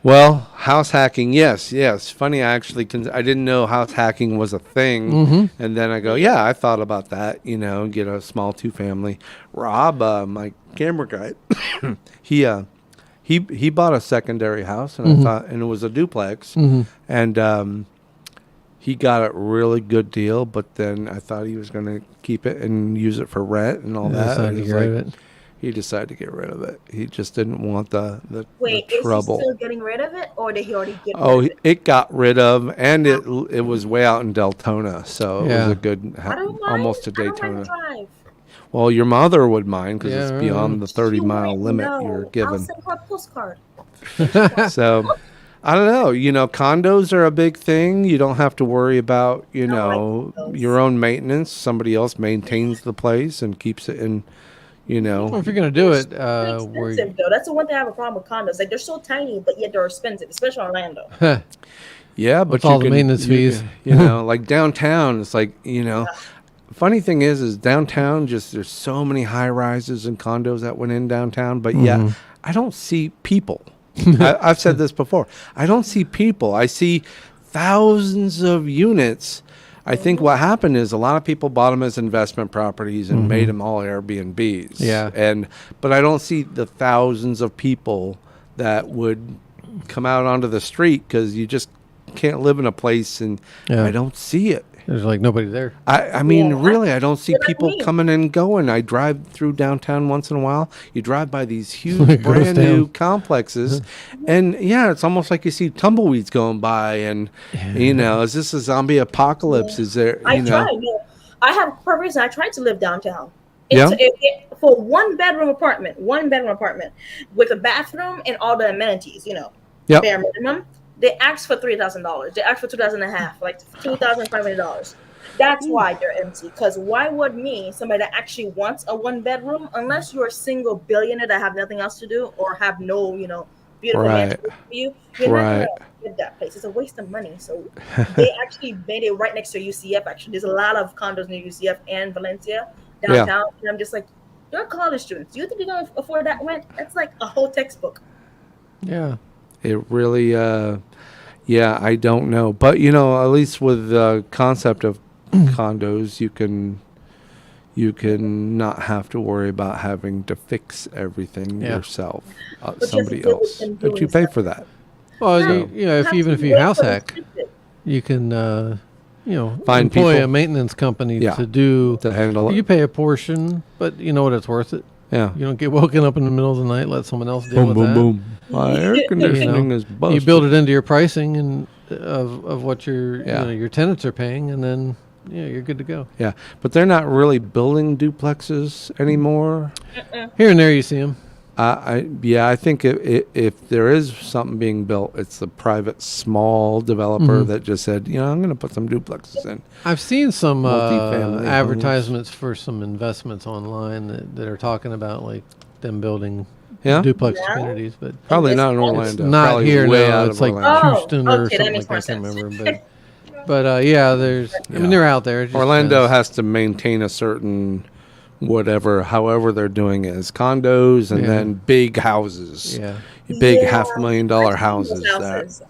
Well, house hacking, yes. Funny, I actually I didn't know house hacking was a thing, and then I go, yeah, I thought about that. Get a small 2-family. Rob, my camera guy, he bought a secondary house, and I thought, and it was a duplex, and he got a really good deal. But then I thought he was going to keep it and use it for rent and all that. Decided And to it's get rid of it. He decided to get rid of it. He just didn't want the Wait, trouble. is he still getting rid of it, or did he already get Oh, rid of it? it got rid of, and it was way out in Deltona, so it Yeah. was a good, I don't mind. almost to I don't mind Daytona. the drive. Well, your mother would mind because Yeah, it's beyond the 30-mile She limit wouldn't you're know. I'll given. send her a postcard. So, I don't know. Condos are a big thing. You don't have to worry about, like condos. your own maintenance. Somebody else maintains the place and keeps it in, Well, if you're gonna do it, They're where expensive though. That's the one thing I have a problem with condos. Like they're so tiny, but yet they're expensive, especially Orlando. Yeah, but With you all the can- maintenance you fees. can- like downtown, it's like, funny thing is downtown, just there's so many high rises and condos that went in downtown, but yeah, I don't see people. I've said this before. I don't see people. I see thousands of units. I think what happened is a lot of people bought them as investment properties and made them all Airbnbs. Yeah. But I don't see the thousands of people that would come out onto the street because you just can't live in a place, and Yeah. I don't see it. there's like nobody there. I mean, Yeah. really, I don't see You're like people me. coming and going. I drive through downtown once in a while. You drive by these huge, Ghost brand new town. complexes, and yeah, it's almost like you see tumbleweeds going by. And is this a zombie apocalypse? Is there? I tried. No, I have for a reason. I tried to live downtown. Yeah? For one bedroom apartment with a bathroom and all the amenities, Yep. bare minimum. They asked for $3,000. They asked for $2,500, like $2,500. That's why they're empty. Because why would somebody that actually wants a 1 bedroom, unless you're a single billionaire that have nothing else to do or have no, beautiful Right. mansion for you're not Right. gonna get that place. It's a waste of money. So they actually made it right next to UCF. Actually, there's a lot of condos near UCF and Valencia downtown, and I'm just like, you're college students. Do you think you're gonna afford that rent? That's like a whole textbook. Yeah. It really, I don't know. But, at least with the concept of condos, you can not have to worry about having to fix everything Yeah. yourself. just Somebody live else. and But do you pay stuff. for that. Well, So- if you house hack, you can Find employ people. a maintenance company Yeah. to do. To handle it. You pay a portion, but you know what? It's worth it. Yeah. You don't get woken up in the middle of the night. Let someone else deal Boom, with boom, that. boom. My air conditioning is You busted. build it into your pricing and of what Yeah. your tenants are paying, and then you're good to go. Yeah, but they're not really building duplexes anymore. Here and there, you see them. I think if there is something being built, it's a private small developer that just said, I'm going to put some duplexes in. I've seen some Multifamily homes. advertisements for some investments online that are talking about like them building Yeah, duplex Yeah. communities, but probably not in It's Orlando. not Probably here. way No, out it's of like Orlando. Houston Oh, or okay, that something makes like that. I more can't sense. remember, but yeah, there's. I mean, they're out there. It just Orlando depends. has to maintain a certain however they're doing it, is condos and Yeah. then big houses, Yeah. big Yeah. $500,000 houses Houses. that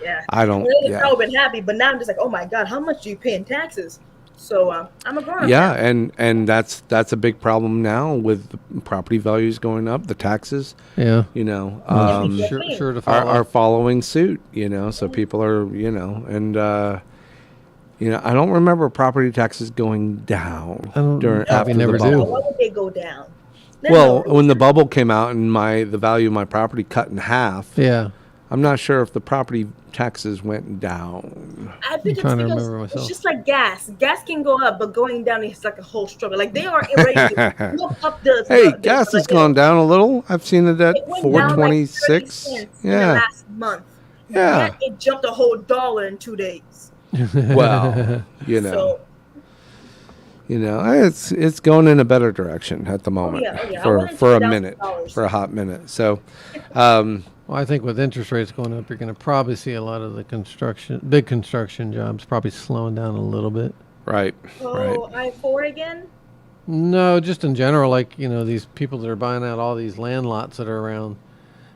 Yeah. I don't. I've Yeah. probably been happy, but now I'm just like, oh my god, how much do you pay in taxes? So I'm a grown up. Yeah, and that's a big problem now with the property values going up, the taxes, Yeah. Yeah. Sure to follow. are following suit, so people are, and I don't remember property taxes going down I don't- during probably after never the do. bubble. Why would they go down? Well, when the bubble came out and the value of my property cut in half, Yeah. I'm not sure if the property taxes went down. I think trying to because remember myself. it's just like gas. Gas can go up, but going down is like a whole struggle. Like they are ready to look up the. Hey, the- gas has like, gone down a little. I've seen it at it went down like 426. 30 cents in the Yeah. last month. Yeah. Yet it jumped a whole $1 in 2 days. Well, So, it's going in a better direction at the moment oh yeah. I for wanted for a minute, $2,000. for a hot minute. So, um, Well, I think with interest rates going up, you're going to probably see a lot of the big construction jobs probably slowing down a little bit. right, right. Oh, I-4 again? No, just in general, like, these people that are buying out all these land lots that are around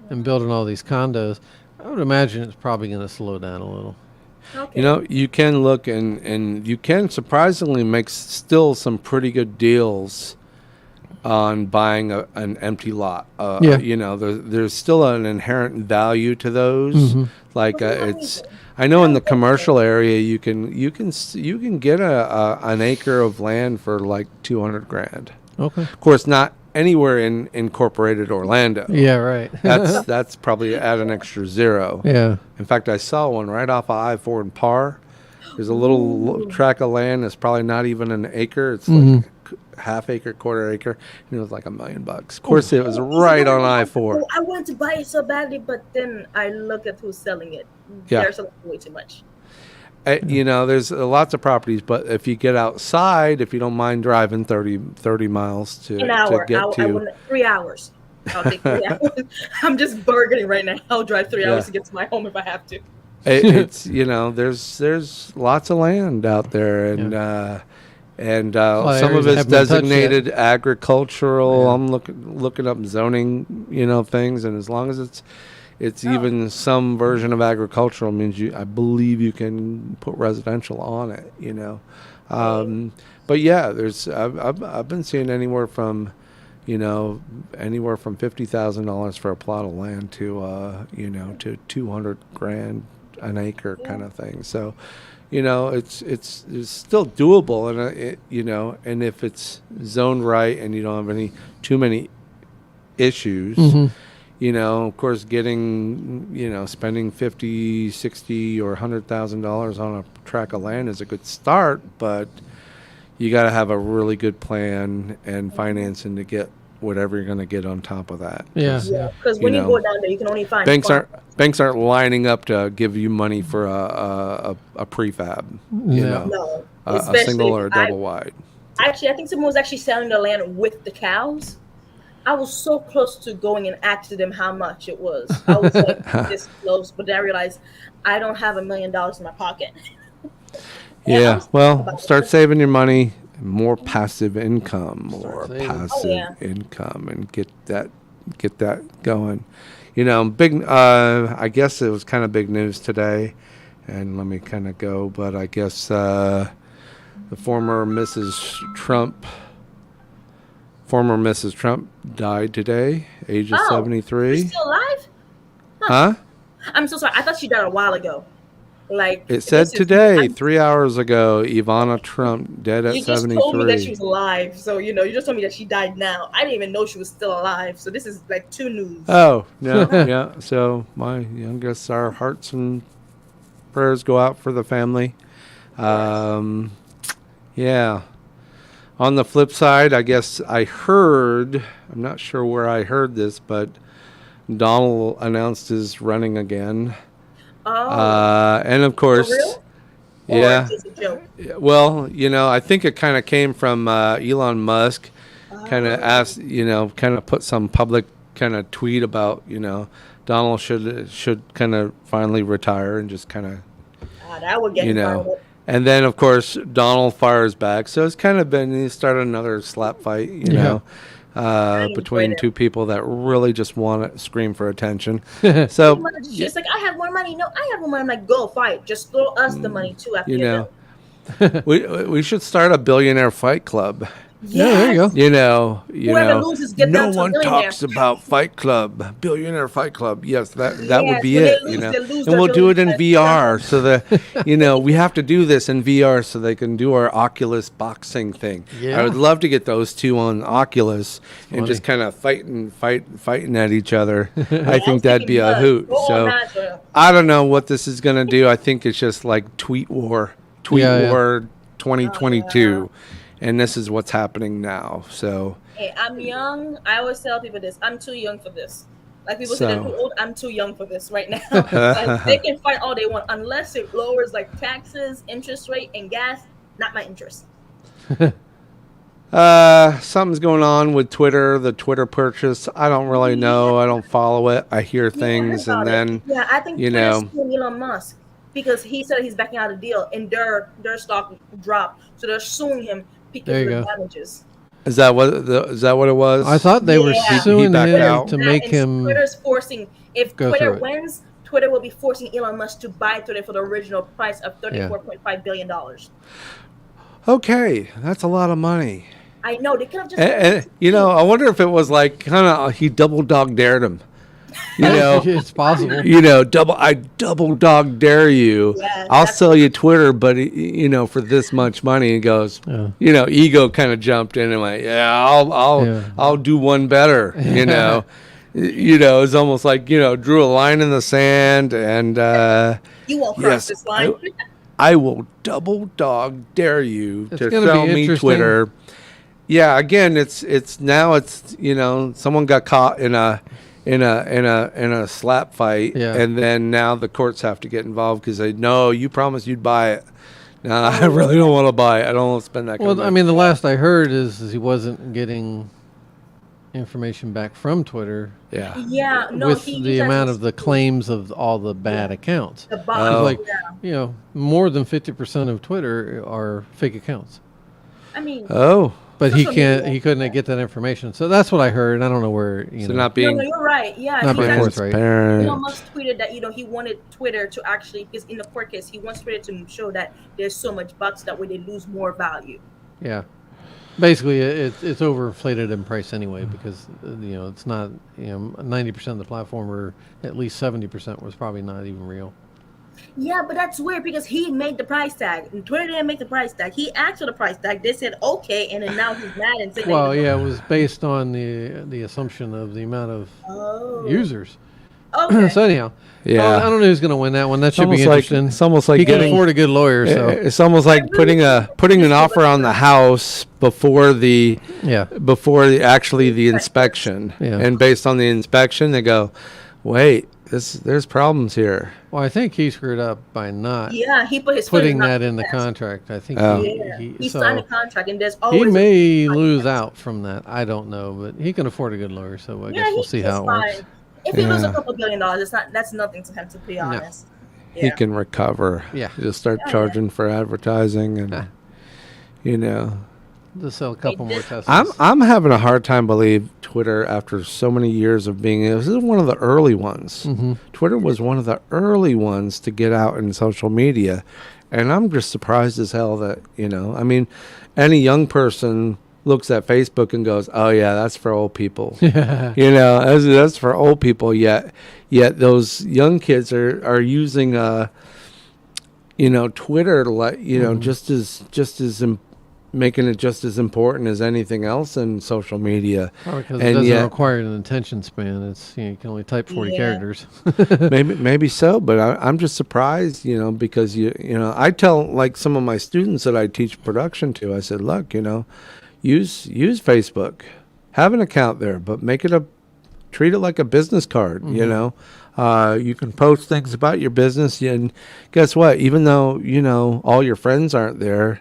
and building all these condos, I would imagine it's probably going to slow down a little. Okay. You can look and you can surprisingly make still some pretty good deals on buying an empty lot. Yeah. There's still an inherent value to those. Mhm. Like Okay, it's, I know in the commercial area you can get an acre of land for like 200 grand. Okay. Of course, not anywhere in incorporated Orlando. Yeah, right. That's probably at an extra zero. Yeah. In fact, I saw one right off of I-4 in Parr. There's a little tract of land that's probably not even an acre. It's like half acre, quarter acre, and it was like $1 million. Of course, it was right on I-4. Oh, I wanted to buy it so badly, but then I look at who's selling it. Yeah. They're selling way too much. There's lots of properties, but if you get outside, if you don't mind driving 30 miles to An hour. get I to, want 3 hours. I'll take 3 hours. I'm just bargaining right now. I'll drive 3 hours to get to my home if I have to. it's there's lots of land out there, and of some of areas it's haven't been touched designated agricultural. Yeah. I'm looking up zoning, things, and as long as it's Oh. even some version of agricultural, means I believe you can put residential on it. But yeah, I've been seeing anywhere from $50,000 for a plot of land to 200 grand an acre kind of thing. So, it's still doable, and and if it's zoned right and you don't have too many issues, of course, spending 50, 60 or $100,000 on a tract of land is a good start, but you got to have a really good plan and financing to get whatever you're going to get on top of that. Yeah. Yeah, because when you go down there, you can only find Banks farm. aren't lining up to give you money for a prefab, No, a especially single or a double wide. Actually, I think someone was actually selling the land with the cows. I was so close to going and asking them how much it was. I was like this close, but then I realized I don't have $1 million in my pocket. Yeah, well, start saving your money, more passive income, income, and get that going. Big. I guess it was kind of big news today, and let me kind of go. But I guess the former Mrs. Trump died today, age of 73. She's still alive? Huh? I'm so sorry. I thought she died a while ago. Like It said today, 3 hours ago, Ivana Trump dead at You just 73. told me that she was alive, so you just told me that she died now. I didn't even know she was still alive, so this is like 2 news. Oh, no, yeah. So I guess our hearts and prayers go out for the family. Yeah. On the flip side, I guess I'm not sure where I heard this, but Donald announced his running again. Oh, And of course, for real? Or yeah. just a joke? Well, I think it kind of came from Elon Musk. Kind of asked, kind of put some public kind of tweet about, Donald should kind of finally retire and just kind of, That would get him fired up. And then of course Donald fires back. So it's kind of he started another slap fight, between two people that really just want to scream for attention. So It's like, I have more money. No, I have more money. I'm like, go fight. Just throw us the money too after you're done. we should start a billionaire fight club. Yeah, there you go. Whoever loses gets no down to a one billionaire. talks about Fight Club, billionaire Fight Club. Yes, that would be Yes, it. when they lose And their we'll do it in billionaire. VR, so that we have to do this in VR so they can do our Oculus boxing thing. Yeah. I would love to get those two on Oculus and funny. just kind of fighting at each other. I think I'm that'd be a thinking hoot. blood. So Natural. I don't know what this is going to do. I think it's just like Tweet War 2022. And this is what's happening now. So Hey, I'm young. I always tell people this. I'm too young for this. Like people say, they're too So, old. I'm too young for this right now. Like they can fight all they want, unless it lowers like taxes, interest rate, and gas. Not my interest. something's going on with Twitter, the Twitter purchase. I don't really know. I don't follow it. I hear Yeah, I heard things, and about it. then, Yeah, I think you Twitter's know, suing Elon Musk because he said he's backing out of the deal, and their stock dropped. So they're suing him because There of you the go. damages. is that what it was? I thought they were Yeah. suing backed him out. to make And him Twitter's forcing. If go Twitter through it. wins, Twitter will be forcing Elon Musk to buy Twitter for the original price of $34.5 billion. Okay, that's a lot of money. I know they could have just. You know, I wonder if it was like kind of he double dog dared him. You know, it's possible. I double dog dare you. Yeah, I'll that's- sell you Twitter, but you know, for this much money. He goes, Yeah. you know, ego kind of jumped in and went, yeah, I'll do one better. You know, you know, it's almost like, you know, drew a line in the sand, and You won't cross yes, this line. I will double dog dare you It's to gonna be sell me interesting. Twitter. Yeah, again, it's now it's, you know, someone got caught in a slap fight, Yeah. and then now the courts have to get involved because they know you promised you'd buy it. No, Oh, I really don't want to buy it. I don't want to spend that. Kind of Well, I money. mean, the last I heard is he wasn't getting information back from Twitter Yeah, Yeah, no. with he the has amount this- of the claims of all the bad accounts. the It's bond. Oh. like, Yeah. you know, more than 50% of Twitter are fake accounts. I mean, Oh, But he Social can't. media. He couldn't get that information. So that's what I heard. I don't know where. You so know. not no, being no, you're right. Yeah, Not he being has- forthright. transparent. Elon Musk tweeted that he wanted Twitter to actually, because in the court case, he wants Twitter to show that there's so much bucks that way they lose more value. Yeah. Basically, it's overinflated in price anyway because you know it's not. You know, 90% of the platform, or at least 70%, was probably not even real. Yeah, but that's weird because he made the price tag, and Twitter didn't make the price tag. He asked for the price tag. They said okay, and then now he's mad and saying. Well, yeah, it was based on the assumption of the amount of Oh. users. Okay. So anyhow, Yeah. I don't know who's going to win that one. That should be almost like- interesting. it's almost like he can getting- afford a good lawyer. So It's almost like putting an offer on the house before the yeah, actually the inspection, Yeah. and based on the inspection, they go, wait, there's problems here. well, I think he screwed up by not Yeah, he put his foot putting his that mouth in the fast. contract. I think Oh. Yeah, he he so signed a contract, and there's he always. may lose out from that. I don't know, but he can afford a good lawyer. So I guess we'll see how it works. If he loses Yeah. a couple $1 billion, that's nothing to him, to be honest. He Yeah. can recover. Yeah. Just start Yeah. charging for advertising, and Ah. you know. Just sell a couple more Teslas. I'm having a hard time believe Twitter after so many years of being. This is one of the early ones. Mm-hmm. Twitter was one of the early ones to get out in social media, and I'm just surprised as hell that, you know, I mean, any young person looks at Facebook and goes, "Oh yeah, that's for old people." Yeah. You know, that's for old people. Yet those young kids are using you know, Twitter to let, you know, just as making it just as important as anything else in social media. Probably because it And doesn't yet- require an attention span. It's you can only type 40 Yeah. characters. maybe so, but I'm just surprised, you know, because you know, I tell like some of my students that I teach production to, I said, look, you know, use Facebook, have an account there, but treat it like a business card. You know, you can post things about your business, and guess what? Even though, you know, all your friends aren't there,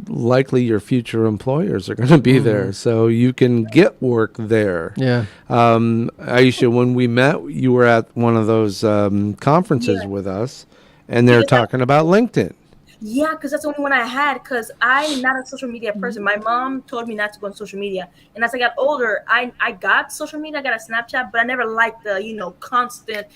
likely your future employers are going to be there, so you can get work there. Yeah. Aisha, when we met, you were at one of those conferences Yeah. with us, and they're Yeah. talking about LinkedIn. Yeah, because that's the only one I had. Because I'm not a social media person. My mom told me not to go on social media, and as I got older, I got social media. I got a Snapchat, but I never liked the constant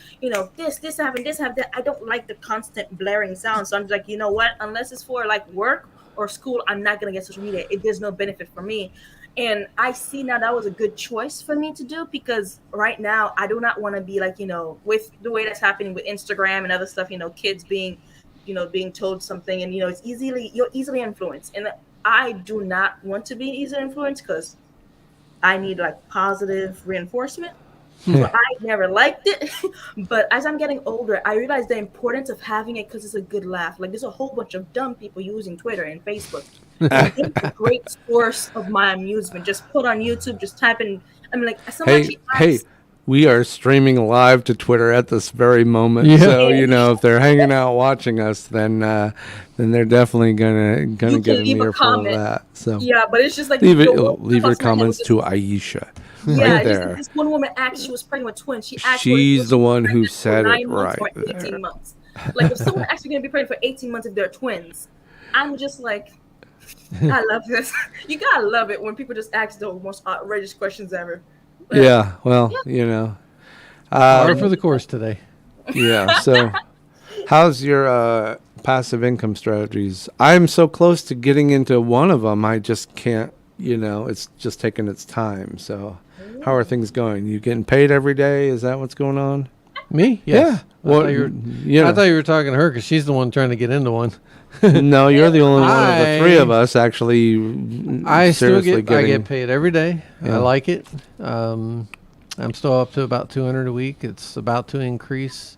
this happened, this happened. I don't like the constant blaring sound. So I'm just like, you know what? Unless it's for like work or school, I'm not gonna get social media. There's no benefit for me. And I see now that was a good choice for me to do, because right now I do not want to be like, with the way that's happening with Instagram and other stuff, kids being told something, and you're easily influenced, and I do not want to be easily influenced because I need like positive reinforcement. So I never liked it, but as I'm getting older, I realize the importance of having it because it's a good laugh. Like there's a whole bunch of dumb people using Twitter and Facebook. It's a great source of my amusement. Just put on YouTube, just type in I mean, like someone Hey, hey, we are streaming live to Twitter at this very moment. Yeah. So, if they're hanging out watching us, then they're definitely gonna You get can an leave a earful of comment. that. So Yeah, but it's just like leave the one leave your across my head was comments just- to Aisha. Yeah, right it's just there. like this one woman asked she was pregnant with twins. She asked whether She's was the one who pregnant for said it 9 months right or 18 there. months. Like if someone actually gonna be pregnant for 18 months if they're twins, I'm just like, I love this. You gotta love it when people just ask the most outrageous questions ever. But Yeah, well, Par um, for the course today. yeah. So, how's your passive income strategies? I'm so close to getting into one of them. I just can't. It's just taking its time. So, how are things going? You getting paid every day? Is that what's going on? Me? Yeah. Yes. Well, I thought you were talking to her because she's the one trying to get into one. no, you're the only one of the three of I- us actually. I still seriously get I getting. get paid every day. Yeah. I like it. I'm still up to about 200 a week. It's about to increase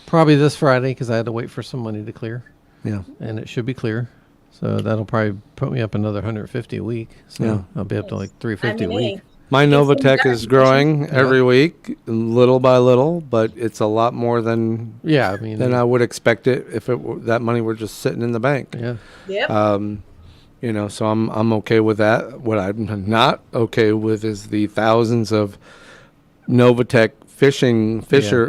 probably this Friday because I had to wait for some money to clear, Yeah. and it should be clear. So that'll probably put me up another 150 a week. So Yeah. I'll be up to like 350 a week. My Get some Novatech is verification. growing every week, little by little, but it's a lot more than Yeah, I mean, I would expect it if that money were just sitting in the bank. yeah, Yep. So I'm okay with that. What I'm not okay with is the thousands of Novatech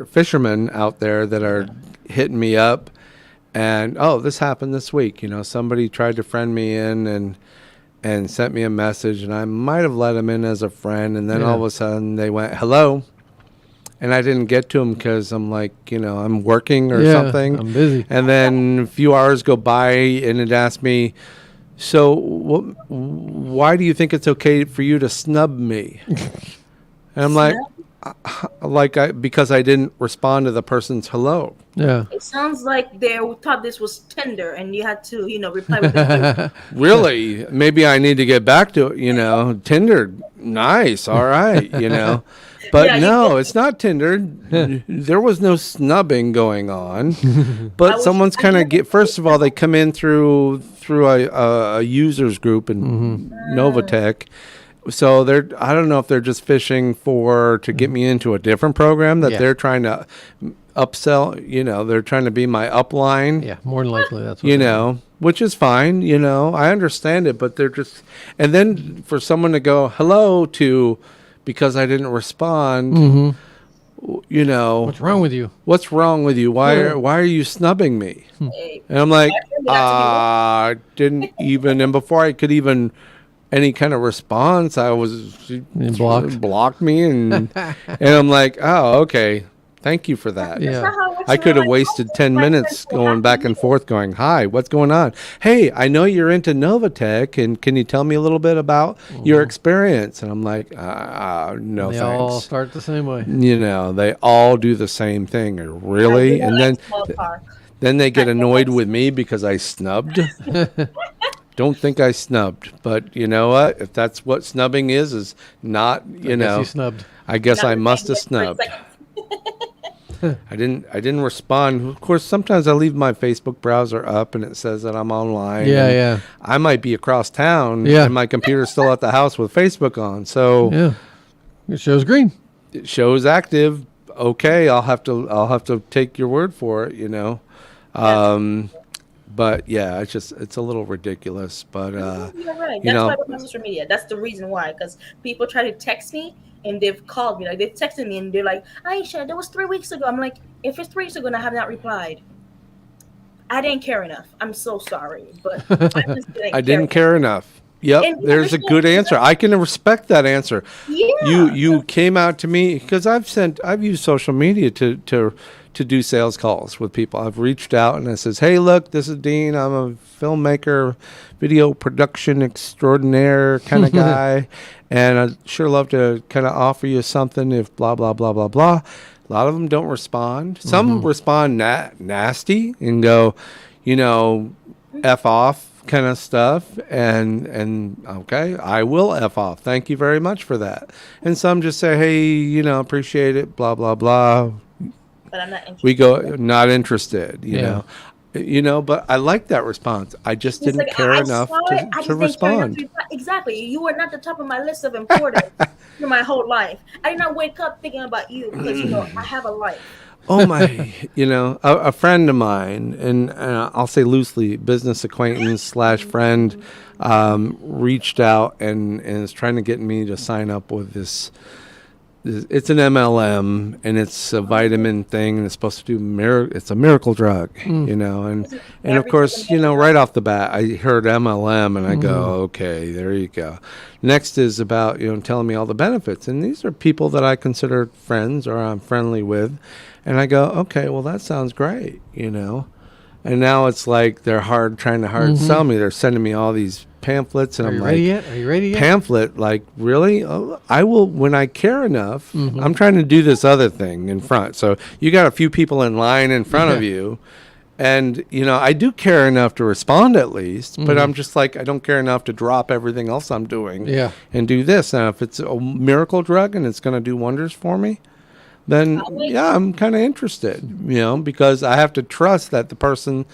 fishermen out there that are hitting me up, and this happened this week. Somebody tried to friend me in and sent me a message, and I might have let him in as a friend, and then all of a sudden they went hello, and I didn't get to him because I'm like, I'm working or yeah, something. I'm busy. And then a few hours go by, and it asked me, so why do you think it's okay for you to snub me? And I'm like, because I didn't respond to the person's hello. Yeah. It sounds like they thought this was Tinder, and you had to, reply with the Really? Maybe I need to get back to it, Tinder, nice, all right, But Yeah, you no, did. it's not Tinder. There was no snubbing going on. I But was- someone's I kind of did- get. First of all, they come in through a users group in Novatech. So I don't know if they're just fishing to get me into a different program that Yeah. they're trying to upsell. They're trying to be my upline. Yeah, more than likely that's what Which is fine, I understand it, but they're just, and then for someone to go hello to, because I didn't respond, What's wrong with you? what's wrong with you? Why are you snubbing me? Hey, And I'm like, I didn't even, and before I could even any kind of response, I was blocked. blocked me, and I'm like, oh, okay. Thank you for that. Yeah. That's not how it works I in could real have life. wasted 10 My minutes friends will going have back to and leave. forth going, hi, what's going on? Hey, I know you're into Novatech, and can you tell me a little bit about your experience? And I'm like, no They all thanks. start the same way. They all do the same thing. Really? I And like small talk. then they get annoyed with me because I snubbed. Don't think I snubbed, but you know what? If that's what snubbing is not, I guess you snubbed. I guess Not I the must have same way, 30 snubbed. seconds. I didn't respond. Of course, sometimes I leave my Facebook browser up and it says that I'm online. Yeah, and yeah. I might be across town Yeah. and my computer's still at the house with Facebook on. So Yeah. It shows green. it shows active. Okay, I'll have to take your word for it, But yeah, it's a little ridiculous. But You're right. you That's know- why I don't have social media. That's the reason why. Because people try to text me and they've called me. Like they've texted me and they're like, Aisha, that was 3 weeks ago. I'm like, if it's 3 weeks ago and I have not replied, I didn't care enough. I'm so sorry. But I just didn't I didn't care enough. Yep, And you there's a understand- good answer. I can respect that answer. Yeah. You came out to me because I've used social media to do sales calls with people. I've reached out and I says, hey, look, this is Dean. I'm a filmmaker, video production extraordinaire kind of guy, and I'd sure love to kind of offer you something if blah blah blah blah blah. A lot of them don't respond. Some respond nasty and go, F off kind of stuff, and okay, I will F off. Thank you very much for that. And some just say, hey, appreciate it, blah blah blah. But I'm not interested. We go not interested, Yeah. know. You know, but I like that response. I just It's didn't like care I enough saw it. I to just didn't care enough respond. to reply. Exactly. You were not the top of my list of importance for my whole life. I did not wake up thinking about you because I have a life. Oh my, you know, a friend of mine, and I'll say loosely, business acquaintance slash friend, reached out and is trying to get me to sign up with this. It's an MLM, and it's a vitamin thing, and it's supposed to do it's a miracle drug, you know, and of course, you know, right off the bat, I heard MLM, and I go, okay, there you go. Next is about, you know, telling me all the benefits, and these are people that I consider friends or I'm friendly with, and I go, okay, well, that sounds great, you know, and now it's like they're trying to hard sell me. They're sending me all these pamphlets, and Are I'm you like, ready yet? Are you ready yet? pamphlet, like, really? Oh, I will, when I care enough. I'm trying to do this other thing in front, so you got a few people in line in front of you, and you know, I do care enough to respond at least, but I'm just like, I don't care enough to drop everything else I'm doing Yeah. and do this. Now if it's a miracle drug and it's going to do wonders for me, then yeah, I'm kind of interested, you know, because I have to trust that the person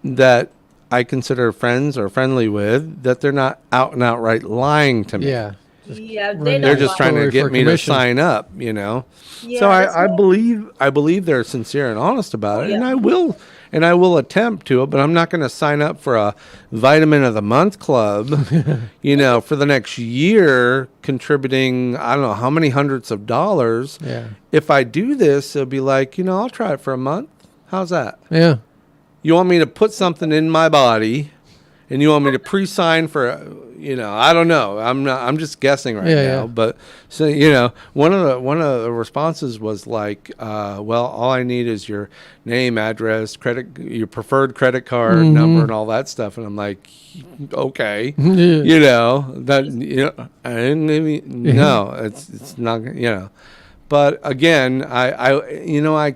that I consider friends or friendly with, that they're not out and outright lying to me. Yeah. Yeah, running They're don't just lie. trying to Story get for me to commission. sign up, you know. Yeah, So that's I what- believe they're sincere and honest about it, yeah. and I will attempt to it, but I'm not going to sign up for a vitamin of the month club, you know, for the next year, contributing I don't know how many hundreds of dollars. Yeah. If I do this, it'll be like, you know, I'll try it for a month. How's that? Yeah. You want me to put something in my body, and you want me to pre-sign for, you know, I don't know. I'm just guessing right Yeah, now. yeah. But so, you know, one of the responses was like, well, all I need is your name, address, your preferred credit card number, and all that stuff. And I'm like, okay, Yeah. you know, that, you know, I didn't even, no, it's not, you know. But again, you know, I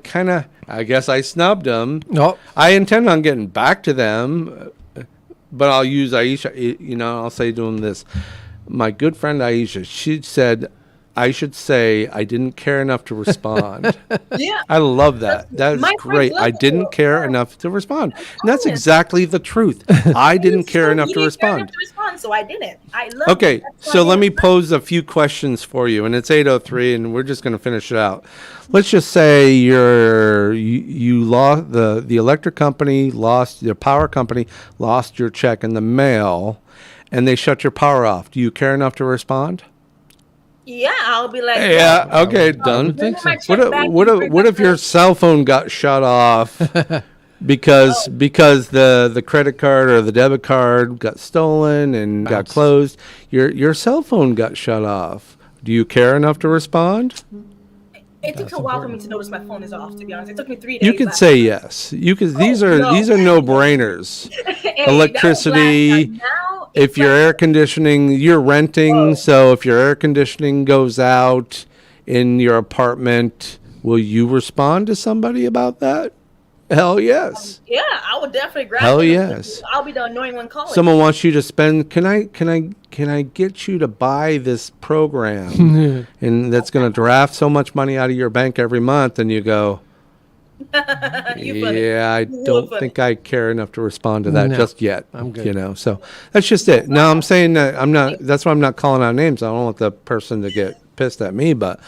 guess I snubbed them. Oh. I intend on getting back to them, but I'll use Aisha. You know, I'll say to them this. My good friend Aisha, she said, I should say I didn't care enough to respond. Yeah. I love that. That is My friends great. love I it. didn't care Yeah. enough to respond. And that's honest. exactly the truth. I didn't care So enough you to didn't care enough respond. to respond, so I didn't. I love Okay, it. That's why so I let me didn't- pose a few questions for you, and it's 8:03, and we're just going to finish it out. Let's just say you lost the electric company, lost your power company, lost your check in the mail, and they shut your power off. Do you care enough to respond? Yeah, I'll be like, Yeah. Okay. I Done. would think so. What if your cell phone got shut off because the credit card or the debit card got stolen and got Bounced. closed? Your cell phone got shut off. Do you care enough to respond? It takes That's a while for me important. to notice my phone is off. To be honest, it took me 3 days. You could last say time. yes. You could. These Oh, are no. no brainers. Hey, that was Electricity, last time. Now, If it's your like- air conditioning, you're renting, so if your air conditioning goes out in your apartment, will you respond to somebody about that? Hell yes. yeah, I would definitely grab. Hell it. yes. I'll be the annoying one calling. Someone wants you to spend. Can I get you to buy this program, and that's going to draft so much money out of your bank every month? And you go, You funny. yeah, I You don't funny. think I care enough to respond to that No, just yet. I'm good. You know, so that's just it. No, I'm saying that I'm not. That's why I'm not calling out names. I don't want the person to get pissed at me, but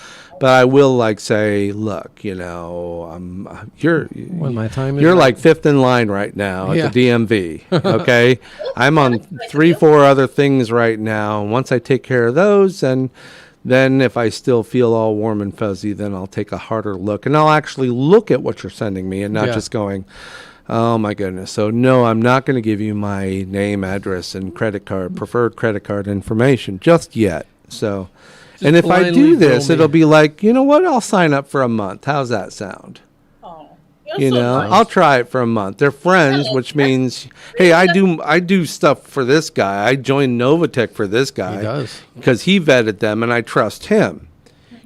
I will like say, look, you know, When my time is you're right. like fifth in line right now Yeah. at the DMV. Okay, I'm on 3-4 other things right now. And once I take care of those, and then if I still feel all warm and fuzzy, then I'll take a harder look, and I'll actually look at what you're sending me, and not Yeah. just going, oh my goodness. So no, I'm not going to give you my name, address, and preferred credit card information just yet. So, and if I blindly do this, bill me. it'll be like, you know what? I'll sign up for a month. How's that sound? Oh, you're You so know, nice. I'll try it for a month. They're friends, which means, hey, I do stuff for this guy. I joined Novatech for this guy He does. because he vetted them, and I trust him.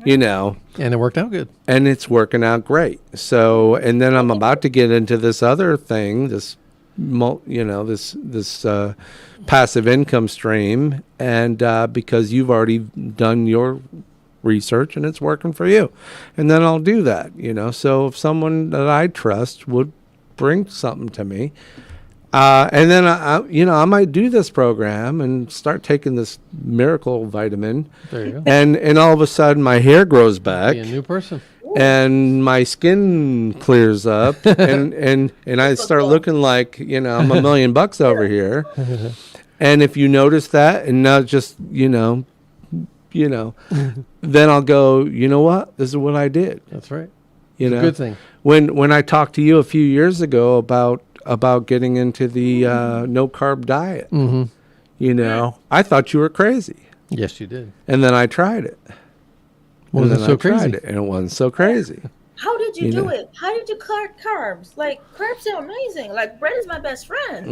You know, And it worked out good. and it's working out great. So, and then I'm about to get into this other thing, this passive income stream, and because you've already done your research and it's working for you, and then I'll do that. You know, so if someone that I trust would bring something to me. And then I might do this program and start taking this miracle vitamin, There you go. and all of a sudden my hair grows back, Be a new person. and my skin clears up, and I start looking like I'm $1 million over here. And if you notice that, and not just then I'll go. You know what? This is what I did. That's right. You know, Good thing. when I talked to you a few years ago about getting into the no carb diet, I thought you were crazy, Yes, you did. and then I tried it. Wasn't and then so I tried crazy. it, and it wasn't so crazy. How did you You do know. it? How did you cut carbs? Like carbs are amazing. Like bread is my best friend.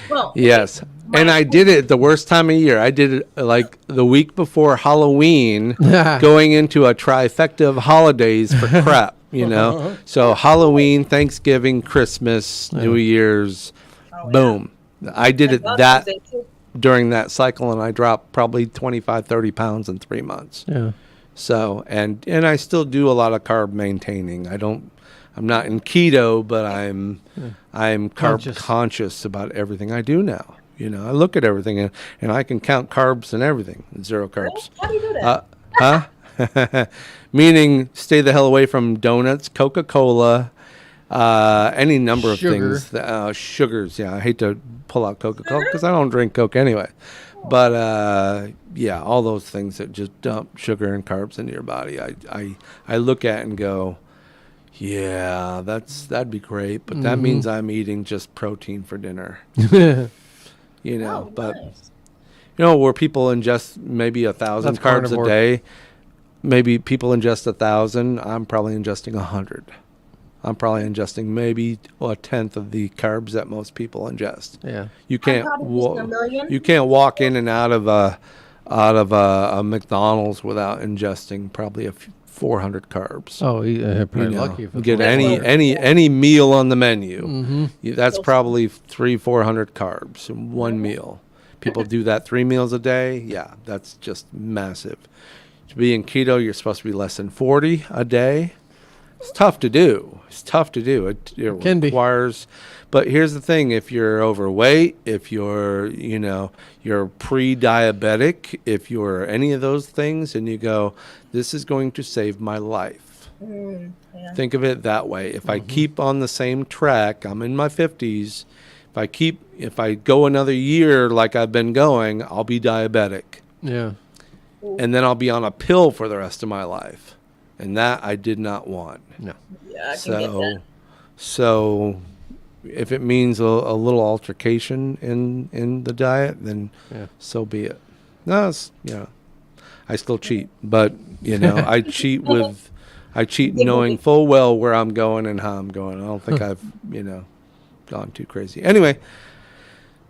Well, Yes. And I did it the worst time of year. I did it like the week before Halloween, going into a trifecta of holidays for crap, So Halloween, Thanksgiving, Christmas, New Year's, boom. I did it that during that cycle, and I dropped probably 25, 30 pounds in 3 months. Yeah. So, and I still do a lot of carb maintaining. I'm not in keto, but I'm carb conscious about everything I do now. I look at everything and I can count carbs and everything. 0 carbs. How do you do that? Meaning stay the hell away from donuts, Coca-Cola, any number of Sugar. things. Sugars. Yeah, I hate to pull out Coca-Cola because I don't drink Coke anyway. But yeah, all those things that just dump sugar and carbs into your body, I look at and go, yeah, that'd be great, but that means I'm eating just protein for dinner. Oh, But nice. where people ingest maybe 1,000 That's carbs carnivore. a day, maybe people ingest 1,000. I'm probably ingesting 100. I'm probably ingesting maybe a tenth of the carbs that most people ingest. Yeah. You can't probably just a million. you can't walk in and out of a McDonald's without ingesting probably 400 carbs. Oh, you're pretty You know, lucky. If it's get one any meal on the menu. Mm-hmm. That's probably 300-400 carbs in one meal. People do that 3 meals a day. Yeah, that's just massive. To be in keto, you're supposed to be less than 40 a day. It's tough to do. It Can be. requires. But here's the thing: if you're overweight, if you're you're pre-diabetic, if you're any of those things, and you go, this is going to save my life. Yeah. Think of it that way. If I keep on the same track, I'm in my 50s. If I go another year like I've been going, I'll be diabetic. Yeah. And then I'll be on a pill for the rest of my life. And that I did not want. No. Yeah, I can get that. So if it means a little altercation in the diet, then so be it. No, I still cheat, but I cheat knowing full well where I'm going and how I'm going. I don't think I've gone too crazy. Anyway,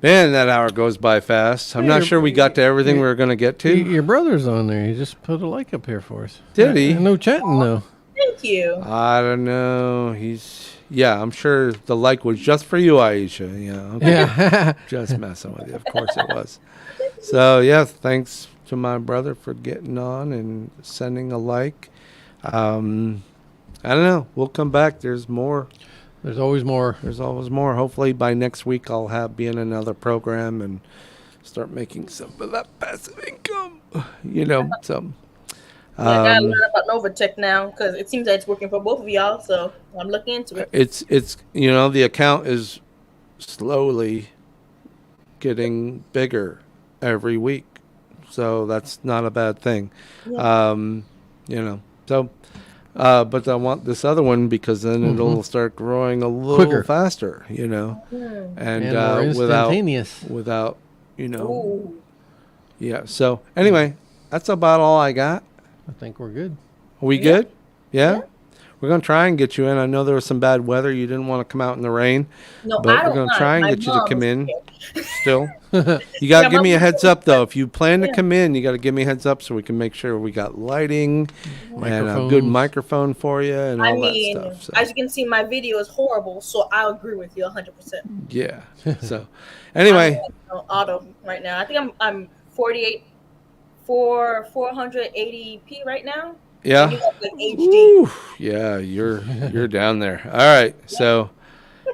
man, that hour goes by fast. I'm not sure we got to everything we were going to get to. Your brother's on there. He just put a like up here for us. Did he? No chatting though. Thank you. I don't know. I'm sure the like was just for you, Aisha. Yeah. Okay. Yeah. Just messing with you. Of course it was. So, yes, thanks to my brother for getting on and sending a like. I don't know. We'll come back. There's more. There's always more. There's always more. Hopefully by next week I'll be in another program and start making some of that passive income. So. I gotta learn about Novatech now because it seems that it's working for both of y'all. So I'm looking into it. It's the account is slowly getting bigger every week, so that's not a bad thing. Yeah. So but I want this other one because then it'll start growing a little Quicker. faster, and more instantaneous. without Ooh. yeah. So anyway, that's about all I got. I think we're good. Are we good? Yeah? We're going to try and get you in. I know there was some bad weather. You didn't want to come out in the rain. No, But I we're don't going to mind. try and My get you to mom come is in scared. still. You got to Yeah, give me a mom- heads up, though. If you plan to come in, you got to give me a heads up so we can make sure we got lighting and a good Microphones. microphone for you and I all mean, that stuff. So, as you can see, my video is horrible, so I agree with you 100%. yeah. So, anyway, I'm on auto right now. I think I'm 480p right now. And Yeah. you got like HD. Woo. Yeah, you're down there. All right. So,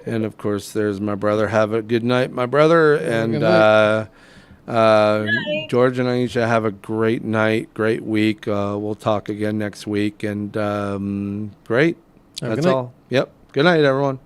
and of course, there's my brother. Have a good night, my brother. And good night. George and Aisha, have a great night, great week. We'll talk again next week. And great. Have a That's good night. all. Yep. Good night, everyone.